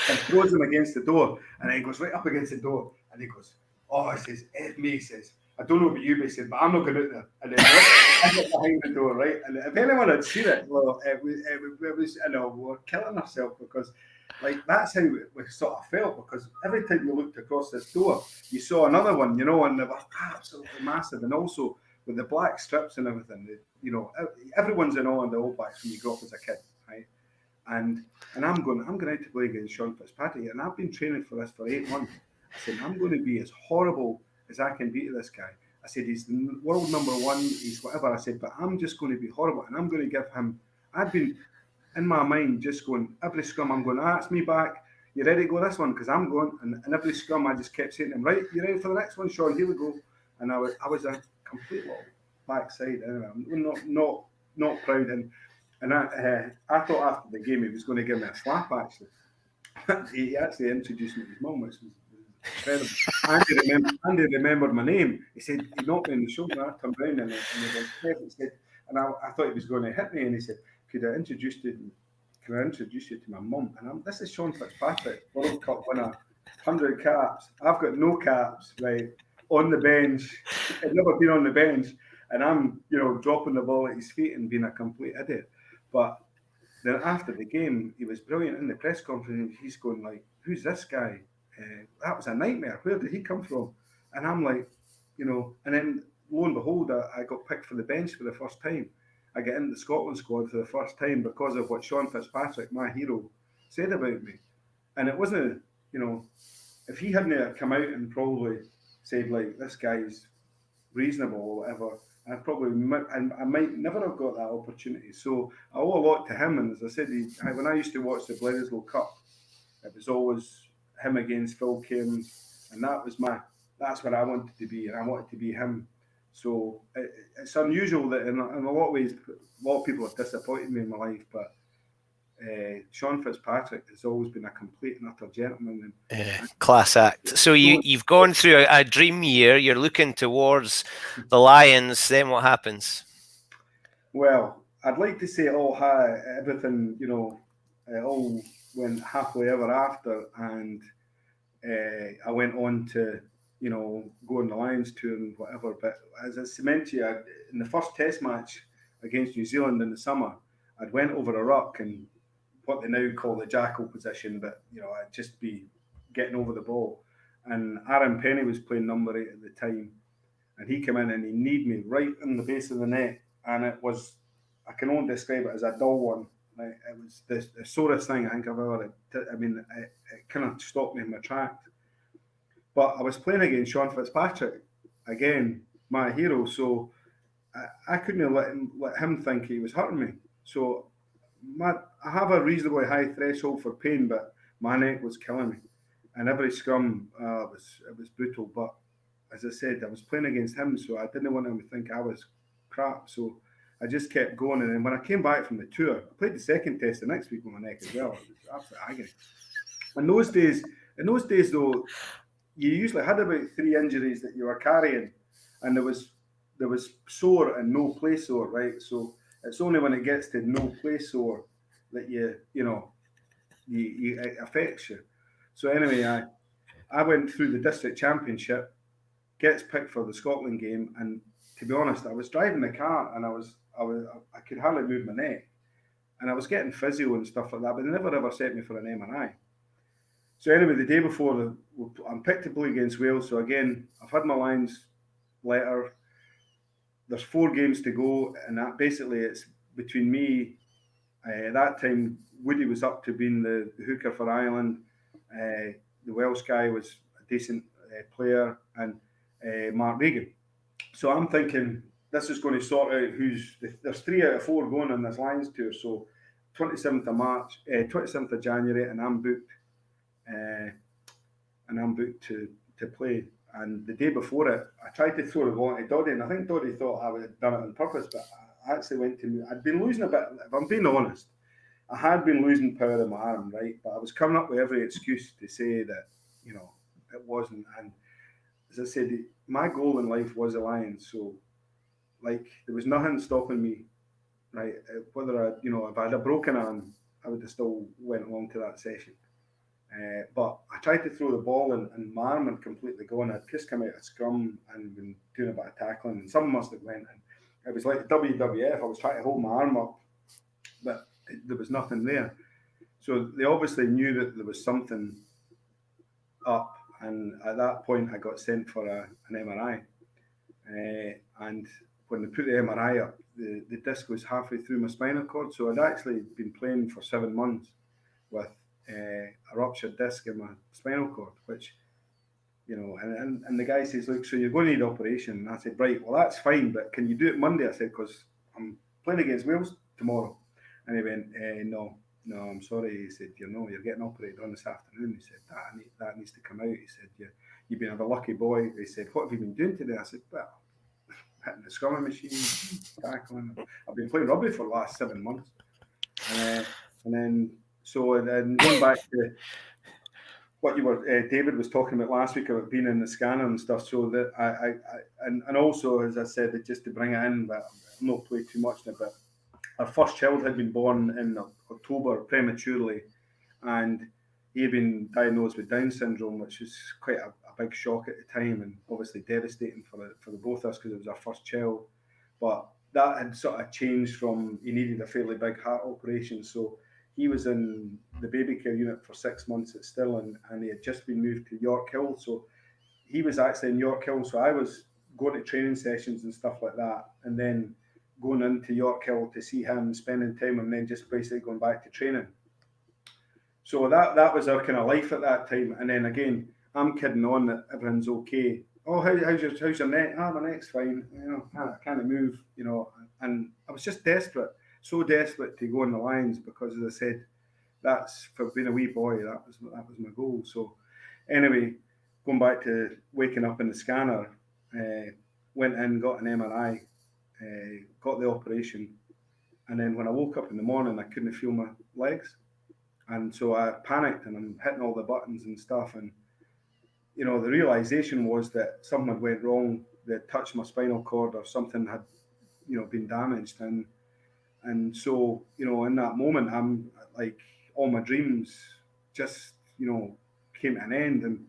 and throws them against the door, and then he goes right up against the door, and he goes, oh, he says, Ed me, he says, I don't know about you, but he said, but I'm not going out there. And then I get behind the door, right? And if anyone had seen it, well, it was we were killing ourselves, because Like, that's how we sort of felt, because every time you looked across this door, you saw another one, and they were absolutely massive. And also with the black strips and everything, everyone's in awe of the All Blacks when you grow up as a kid, right? And I'm going out to play against Sean Fitzpatrick, and I've been training for this for 8 months. I said, I'm going to be as horrible as I can be to this guy. I said, he's the world number one, he's whatever. I said, but I'm just going to be horrible, and I'm going to give him. I'd been in my mind just going, every scrum, I'm going, it's me back. You ready to go this one? Because I'm going. And every scrum, I just kept saying to him, right, you ready for the next one, Sean? Here we go. And I was a complete little backside. Anyway, I'm not proud. And I thought after the game he was going to give me a slap, actually. He actually introduced me to his mum, which was incredible. Andy remembered my name. He said, he knocked me on the shoulder. I turned around and he said, and I thought he was going to hit me. And he said, Can I introduce you to my mum? And this is Sean Fitzpatrick, World Cup winner, 100 caps. I've got no caps, right, on the bench. I've never been on the bench. And I'm, dropping the ball at his feet and being a complete idiot. But then after the game, he was brilliant in the press conference. He's going like, who's this guy? That was a nightmare. Where did he come from? And I'm like, and then lo and behold, I got picked for the bench for the first time. I get into the Scotland squad for the first time because of what Sean Fitzpatrick, my hero, said about me. And it wasn't, if he hadn't come out and probably said, like, this guy's reasonable or whatever, I might never have got that opportunity. So I owe a lot to him. And as I said, when I used to watch the Bledisloe Cup, it was always him against Phil Cairns, and that's what I wanted to be, and I wanted to be him. So it's unusual that in a lot of ways, a lot of people have disappointed me in my life, but Sean Fitzpatrick has always been a complete and utter gentleman. Class act. So you've gone through a dream year. You're looking towards the Lions. Then what happens? Well, I'd like to say everything, it all went happily ever after, and I went on to, go on the Lions tour and whatever. But as I mentioned to you, in the first Test match against New Zealand in the summer, I'd went over a ruck and what they now call the jackal position, but I'd just be getting over the ball. And Aaron Penny was playing number 8 at the time, and he came in and he kneed me right in the base of the neck, and it was, I can only describe it as a dull one. Like, it was the sorest thing I think I've ever. It kind of stopped me in my tracks. But I was playing against Sean Fitzpatrick, again, my hero. So I couldn't let him think he was hurting me. So I have a reasonably high threshold for pain, but my neck was killing me. And every scrum, it was brutal. But as I said, I was playing against him, so I didn't want him to think I was crap. So I just kept going. And then when I came back from the tour, I played the second test the next week with my neck as well. It was absolute agony. In those days, though, you usually had about 3 injuries that you were carrying, and there was sore and no play sore, right? So it's only when it gets to no play sore that it affects you. So anyway, I went through the district championship, gets picked for the Scotland game, and to be honest, I was driving the car and I could hardly move my neck, and I was getting physio and stuff like that, but they never ever sent me for an MRI. So anyway, the day before, I'm picked to play against Wales. So again, I've had my Lions letter. There's 4 games to go, and that basically it's between me. At that time, Woody was up to being the hooker for Ireland. The Welsh guy was a decent player, and Mark Regan. So I'm thinking this is going to sort out there's 3 out of 4 going on this Lions tour. So 27th of January, and I'm booked. To play. And the day before it, I tried to throw the ball into Doddy, and I think Doddy thought I had done it on purpose, but I actually went to me. I'd been losing a bit, if I'm being honest. I had been losing power in my arm, right? But I was coming up with every excuse to say that, it wasn't. And as I said, my goal in life was a Lions. So, like, there was nothing stopping me, right? Whether if I had a broken arm, I would have still went along to that session. But I tried to throw the ball and my arm had completely gone. I'd just come out of scrum and been doing a bit of tackling, and something must have went in. It was like WWF. I was trying to hold my arm up, but there was nothing there. So they obviously knew that there was something up, and at that point I got sent for an MRI. And when they put the MRI up, the disc was halfway through my spinal cord. So I'd actually been playing for 7 months with a ruptured disc in my spinal cord, which, and the guy says, look, so you're going to need operation. And I said, right, well, that's fine, but can you do it Monday? I said, because I'm playing against Wales tomorrow. And he went, no, I'm sorry. He said, you're getting operated on this afternoon. He said, that needs to come out. He said, you've been a lucky boy. He said, what have you been doing today? I said, well, hitting the scumming machine, tackling. I've been playing rugby for the last 7 months. And then going back to what David was talking about last week about being in the scanner and stuff. So that and also, as I said, just to bring it in, but I'm not playing too much now, but our first child had been born in October prematurely, and he had been diagnosed with Down syndrome, which was quite a big shock at the time, and obviously devastating for the both of us because it was our first child. But that had sort of changed from he needed a fairly big heart operation, so he was in the baby care unit for 6 months at Stirling, and he had just been moved to York Hill. So he was actually in York Hill, so I was going to training sessions and stuff like that, and then going into York Hill to see him, spending time, and then just basically going back to training. So that was our kind of life at that time. And then again, I'm kidding on that everything's okay. Oh, how's your neck? My neck's fine. I can't move. And I was just desperate, so desperate to go in the Lions because, as I said, that's for being a wee boy. That was my goal. So anyway, going back to waking up in the scanner, went in, got an MRI, got the operation, and then when I woke up in the morning, I couldn't feel my legs. And so I panicked and I'm hitting all the buttons and stuff. And, the realization was that something had went wrong, that touched my spinal cord or something had, been damaged. And so, in that moment, I'm like, all my dreams just, came to an end. And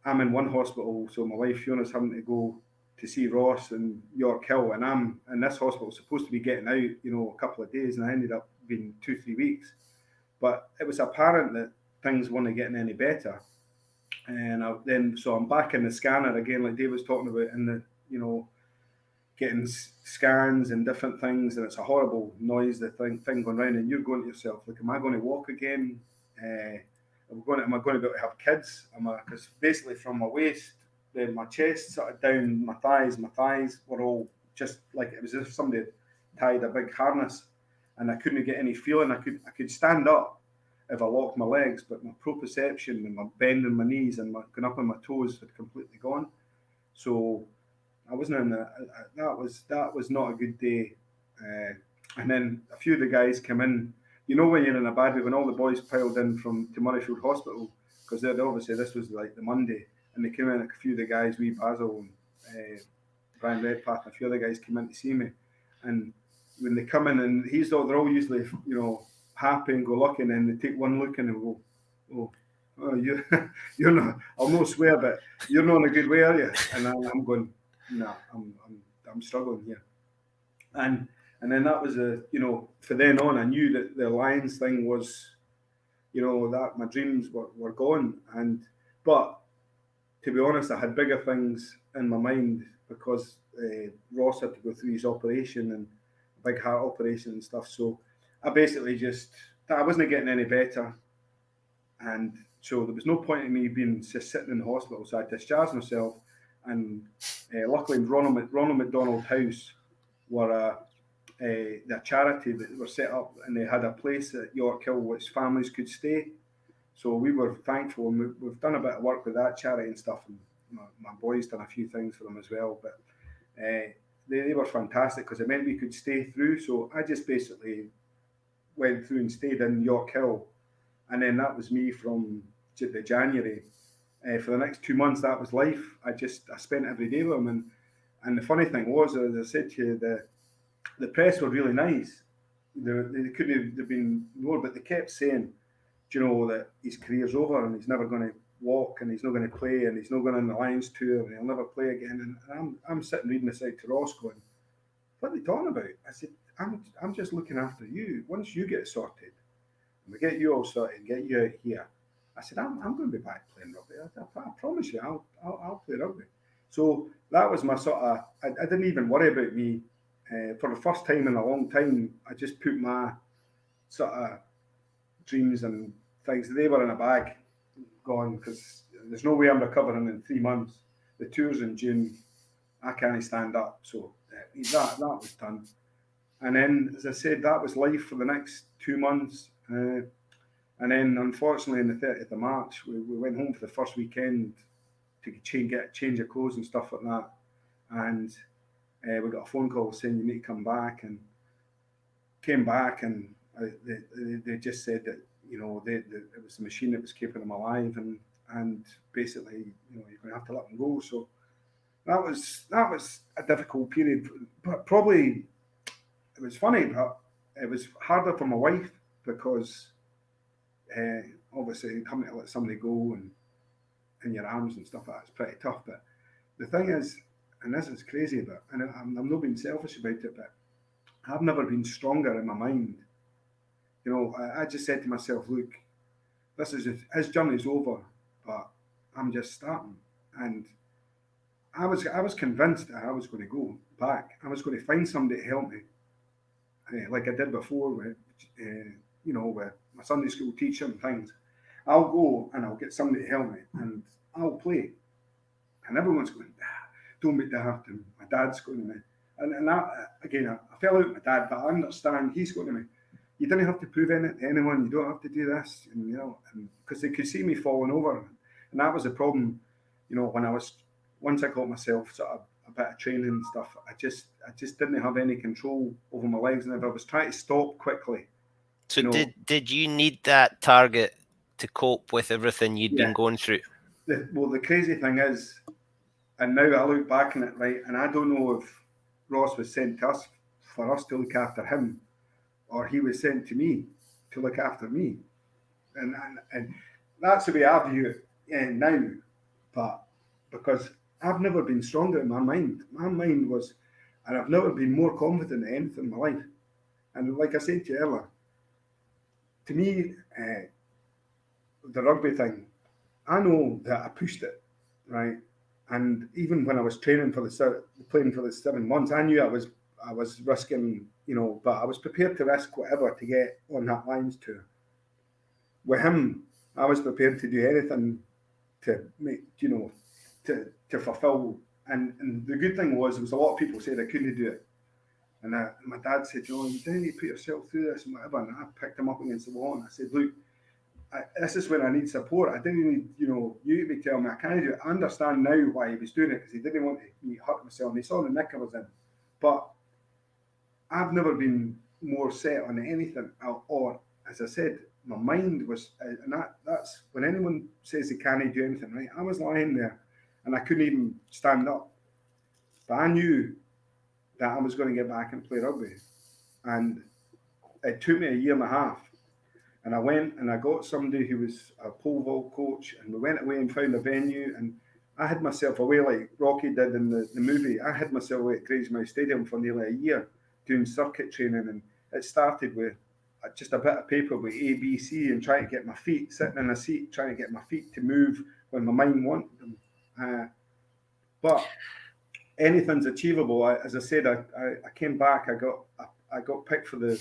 I'm in one hospital. So my wife Fiona's having to go to see Ross in York Hill. And I'm in this hospital, supposed to be getting out, a couple of days. And I ended up being 2-3 weeks. But it was apparent that things weren't getting any better. And so I'm back in the scanner again, like Dave was talking about, in the, getting scans and different things. And it's a horrible noise, the thing going round. And you're going to yourself, like, am I going to walk again? Am I going to be able to have kids? Because basically from my waist, my chest sort of down, my thighs were all just like, it was as if somebody had tied a big harness. And I couldn't get any feeling. I could stand up if I locked my legs, but my proprioception and my bending my knees and my going up on my toes had completely gone. So I wasn't in that was not a good day. And then a few of the guys came in. When you're in a bad way, when all the boys piled in from to Murrayfield Hospital, because obviously this was like the Monday, and they came in. A few of the guys, wee Basil and Brian Redpath, and a few other guys came in to see me, and when they come in, and they're all usually, happy and go lucky, and then they take one look and they go, oh, you're not, I'll not swear, but you're not in a good way, are you? And I'm going, nah, I'm struggling here. And then that was for then on, I knew that the Lions thing was, that my dreams were gone. But to be honest, I had bigger things in my mind because Ross had to go through his operation and big heart operation and stuff. So I basically I wasn't getting any better. And so there was no point in me being just sitting in the hospital. So I discharged myself. And luckily, Ronald McDonald House were a charity that were set up, and they had a place at York Hill which families could stay. So we were thankful, and we've done a bit of work with that charity and stuff. And my boys done a few things for them as well. But they were fantastic because it meant we could stay through. So I just basically went through and stayed in York Hill. And then that was me from the January. For the next 2 months, that was life. I spent every day with them. And the funny thing was, as I said to you, the press were really nice. They couldn't have been more, but they kept saying, that his career's over and he's never going to walk and he's not going to play and he's not going on the Lions tour and he'll never play again. And I'm sitting reading this out to Ross going, what are they talking about? I said, I'm just looking after you. Once you get sorted, we get you all sorted, get you out here. I said, I'm going to be back playing rugby. I promise you, I'll play rugby. So that was my sort of, I didn't even worry about me. For the first time in a long time, I just put my sort of dreams and things, they were in a bag, gone, because there's no way I'm recovering in 3 months. The tour's in June, I can't stand up. So that was done. And then, as I said, that was life for the next 2 months. And then, unfortunately, on the 30th of March, we went home for the first weekend to get a change of clothes and stuff like that. And we got a phone call saying you need to come back. And came back, and they just said that, you know, it was the machine that was keeping them alive, and basically, you know, you're going to have to let them go. So that was a difficult period, but probably it was funny, but it was harder for my wife because obviously having to let somebody go and in your arms and stuff like that is pretty tough. But the thing is, and this is crazy, but and I'm not being selfish about it, but I've never been stronger in my mind. You know, I just said to myself, look, this is his journey's over, but I'm just starting. And I was convinced that I was going to go back. I was going to find somebody to help me, like I did before with, you know, with my Sunday school teacher and things. I'll go and I'll get somebody to help me, and I'll play. And everyone's going, don't be daft, and my dad's going to me. And that, again, I fell out with my dad, but I understand he's going to me. You don't have to prove anything to anyone. You don't have to do this, and you know, because they could see me falling over, and that was the problem. You know, once I got myself sort of a bit of training and stuff, I just didn't have any control over my legs, and if I was trying to stop quickly. So you know, did you need that target to cope with everything you'd been going through? The crazy thing is, and now I look back on it, right, and I don't know if Ross was sent to us for us to look after him, or he was sent to me to look after me. And that's the way I view it now. But because I've never been stronger in my mind. My mind was, and I've never been more confident in anything in my life. And like I said to you earlier, to me, the rugby thing, I know that I pushed it, right? And even when I was playing for the 7 months, I knew I was risking, you know, but I was prepared to risk whatever to get on that Lions tour. With him, I was prepared to do anything to make, you know, to fulfill. And the good thing was, there was a lot of people said I couldn't do it. And my dad said, John, you don't need to put yourself through this and whatever. And I picked him up against the wall and I said, look, this is when I need support. I didn't need, you know, you to be telling me I can't do it. I understand now why he was doing it, because he didn't want me to hurt myself. And he saw the nick I was in. But I've never been more set on anything. Or as I said, my mind was, and that's when anyone says they can't do anything, right? I was lying there and I couldn't even stand up. But I knew that I was going to get back and play rugby. And it took me a year and a half. And I went and I got somebody who was a pole vault coach, and we went away and found a venue, and I hid myself away like Rocky did in the movie. I hid myself away at Gravesmouth Stadium for nearly a year doing circuit training, and it started with just a bit of paper with A, B, C, and trying to get my feet, sitting in a seat, trying to get my feet to move when my mind wanted them. But anything's achievable. As I said, I came back, I got picked for the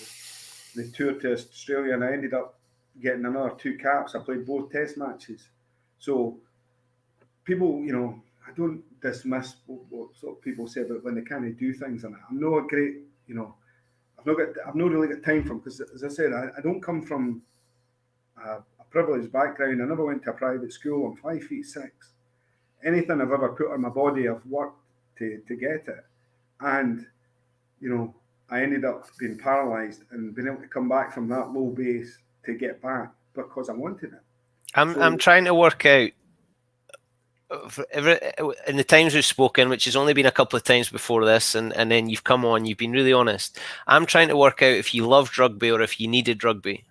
tour to Australia, and I ended up getting another 2 caps. I played both test matches. So people, you know, I don't dismiss what sort of people say about when they can't do things, and I'm not a great, you know, I've not really got time for them, because as I said, I don't come from a privileged background. I never went to a private school. I'm 5'6". Anything I've ever put on my body, I've worked to get it. And, you know, I ended up being paralysed and being able to come back from that low base to get back because I wanted it. I'm trying to work out, in the times we've spoken, which has only been a couple of times before this, and then you've come on, you've been really honest. I'm trying to work out if you loved rugby or if you needed rugby.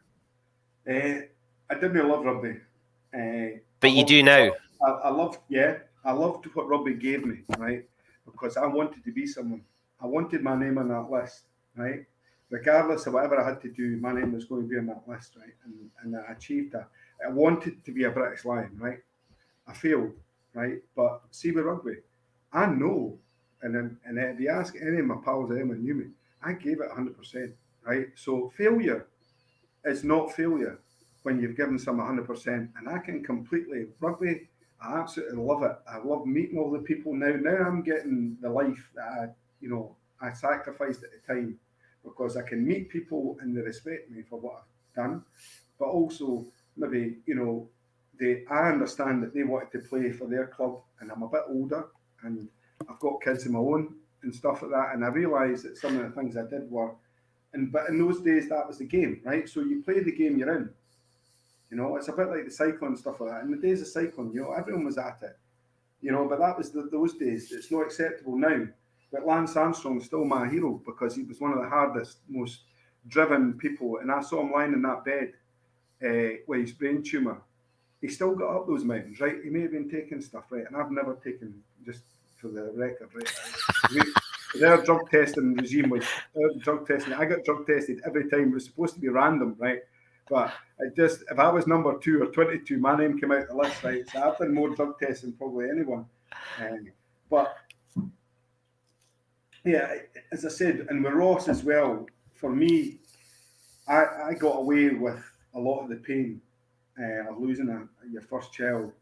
I didn't love rugby. But you do now. I loved what rugby gave me, right? Because I wanted to be someone. I wanted my name on that list, right? regardless of whatever I had to do, my name was going to be on that list, right? And I achieved that. I wanted to be a British Lion, right? I failed, right? But see with rugby, I know, and if you ask any of my pals, anyone knew me, I gave it 100%, right? So failure is not failure when you've given some 100%, and I can completely rugby. I absolutely love it. I love meeting all the people now. Now I'm getting the life that I sacrificed at the time, because I can meet people and they respect me for what I've done, but also maybe I understand that they wanted to play for their club, and I'm a bit older, and I've got kids of my own and stuff like that, and I realised that some of the things I did were, but in those days that was the game, right? So you play the game you're in. It's a bit like the cycling and stuff like that. In the days of cycling, everyone was at it, but that was those days. It's not acceptable now. But Lance Armstrong's still my hero, because he was one of the hardest, most driven people. And I saw him lying in that bed with his brain tumour. He still got up those mountains, right? He may have been taking stuff, right? And I've never taken, just for the record, right? Their drug testing regime was drug testing. I got drug tested every time. It was supposed to be random, right? But if I was number 2 or 22, my name came out the list, right? So I've done more drug tests than probably anyone. But yeah, as I said, and with Ross as well, for me, I got away with a lot of the pain of losing your first child,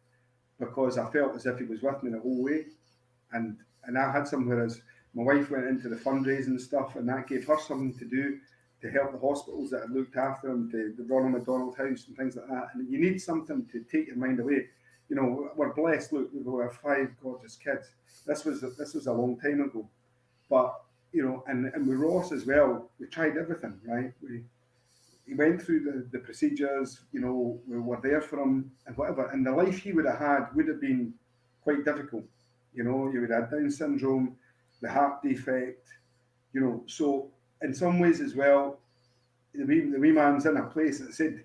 because I felt as if he was with me the whole way. And I had somewhere, as my wife went into the fundraising stuff, and that gave her something to do to help the hospitals that had looked after him, to the Ronald McDonald House and things like that. And you need something to take your mind away. We're blessed. Look, we have 5 gorgeous kids. This was a long time ago. But, and with Ross as well, we tried everything, right? He went through the procedures, we were there for him and whatever. And the life he would have had would have been quite difficult. You would have Down syndrome, the heart defect, so in some ways as well, the wee man's in a place that said,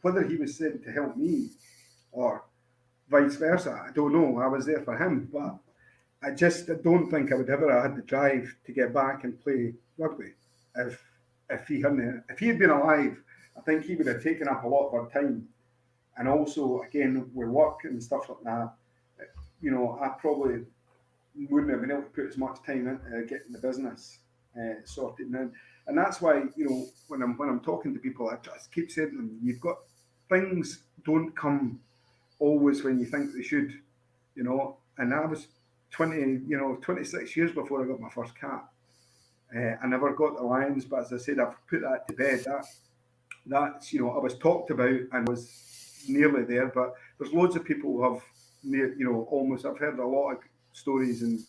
whether he was sent to help me or vice versa, I don't know. I was there for him, but I don't think I would ever have had the drive to get back and play rugby if he had been alive. I think he would have taken up a lot of our time, and also again with work and stuff like that. I probably wouldn't have been able to put as much time into getting the business sorted out. And that's why, when I'm talking to people, I just keep saying to them, you've got, things don't come always when you think they should, And I was 26 years before I got my first cat. I never got the Lions, but as I said, I've put that to bed. That's I was talked about and was nearly there, but there's loads of people who have almost. I've heard a lot of stories, and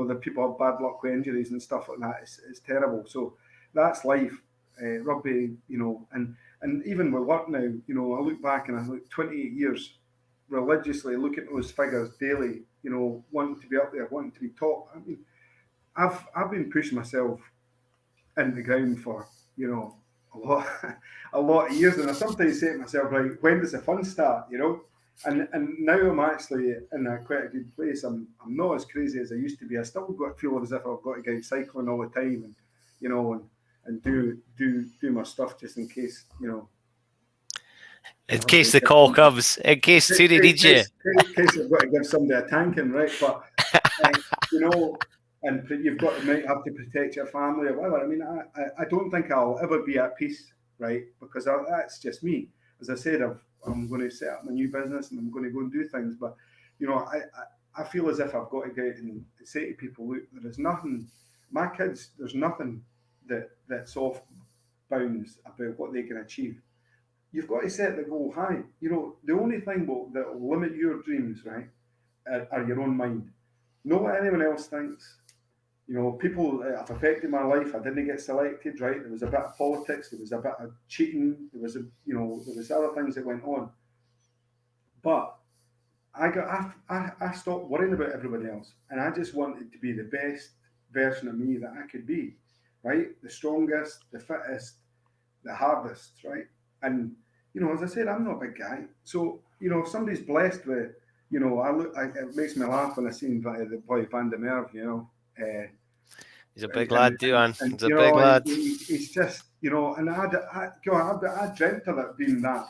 that people have bad luck with injuries and stuff like that. It's terrible. So that's life. Rugby, and even with work now, I look back and I look 28 years religiously, look at those figures daily, wanting to be up there, wanting to be top. I mean, I've been pushing myself in the ground for a lot of years, and I sometimes say to myself, right, when does the fun start? And now I'm actually in quite a good place. I'm not as crazy as I used to be. I still feel as if I've got to go out cycling all the time, and do my stuff just in case, In case the call comes, in case Toonie needs you. In case I've got to give somebody a tanking, right? But and you've might have to protect your family or whatever. I mean, I don't think I'll ever be at peace, right? Because that's just me. As I said, I'm going to set up my new business and I'm going to go and do things. But, I feel as if I've got to go out and say to people, look, there's nothing, my kids, there's nothing that's off bounds about what they can achieve. You've got to set the goal high. The only thing that will limit your dreams, right, are your own mind. Not what anyone else thinks. People have affected my life. I didn't get selected, right? There was a bit of politics. There was a bit of cheating. There was there was other things that went on. But I stopped worrying about everybody else, and I just wanted to be the best version of me that I could be, right? The strongest, the fittest, the hardest, right? And as I said, I'm not a big guy. So if somebody's blessed with, it makes me laugh when I see the boy Van der Merwe, He's a big lad, Duan. And He's a big lad. He's just, and I dreamt of it being that,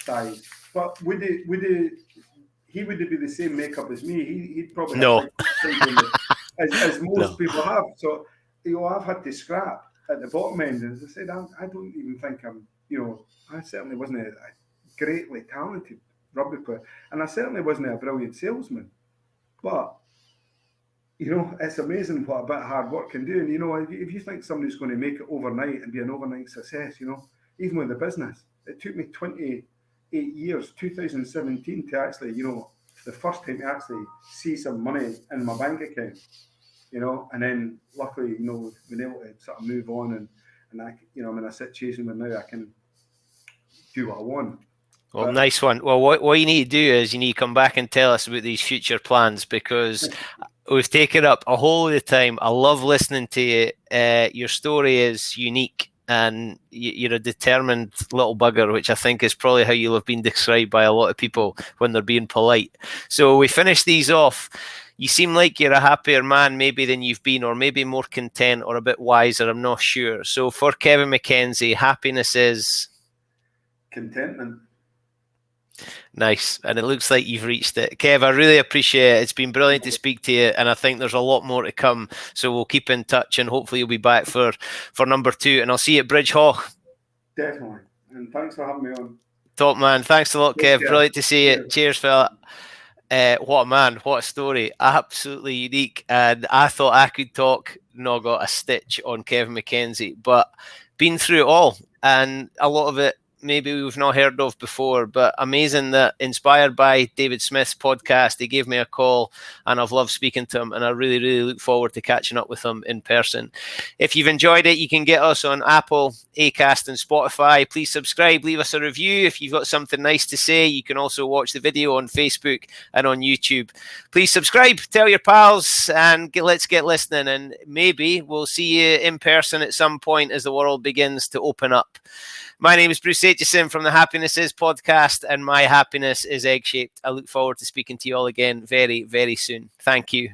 size. But he would be the same makeup as me. He'd probably no, as most people have. So, I've had to scrap at the bottom end. As I said, I don't even think I'm, I certainly wasn't a greatly talented rugby player, and I certainly wasn't a brilliant salesman. But it's amazing what a bit of hard work can do. And if you think somebody's going to make it overnight and be an overnight success, even with the business, it took me 28 years, 2017, to actually, the first time to actually see some money in my bank account. And then luckily, we've been able to sort of move on, and I, I'm in a situation where now I can do what I want. Well, nice one. Well, what you need to do is you need to come back and tell us about these future plans, because we've taken up a whole of the time. I love listening to you. Your story is unique, and you're a determined little bugger, which I think is probably how you'll have been described by a lot of people when they're being polite. So we finish these off. You seem like you're a happier man maybe than you've been, or maybe more content or a bit wiser. I'm not sure. So for Kevin McKenzie, happiness is? Contentment. Nice. And it looks like you've reached it. Kev, I really appreciate it. It's been brilliant to speak to you, and I think there's a lot more to come. So we'll keep in touch, and hopefully you'll be back for number 2, and I'll see you at Bridge Hall. Definitely. And thanks for having me on. Top man. Thanks a lot, Kev. Brilliant to see you. Cheers, fella. What a man. What a story. Absolutely unique. And I thought I could talk, not got a stitch on Kevin McKenzie, but been through it all, and a lot of it maybe we've not heard of before, but amazing that, inspired by David Smith's podcast, he gave me a call, and I've loved speaking to him, and I really, really look forward to catching up with him in person. If you've enjoyed it, you can get us on Apple, Acast and Spotify. Please subscribe, leave us a review. If you've got something nice to say, you can also watch the video on Facebook and on YouTube. Please subscribe, tell your pals, and let's get listening, and maybe we'll see you in person at some point as the world begins to open up. My name is Bruce Aitchison from the Happiness Is podcast, and my happiness is egg-shaped. I look forward to speaking to you all again very, very soon. Thank you.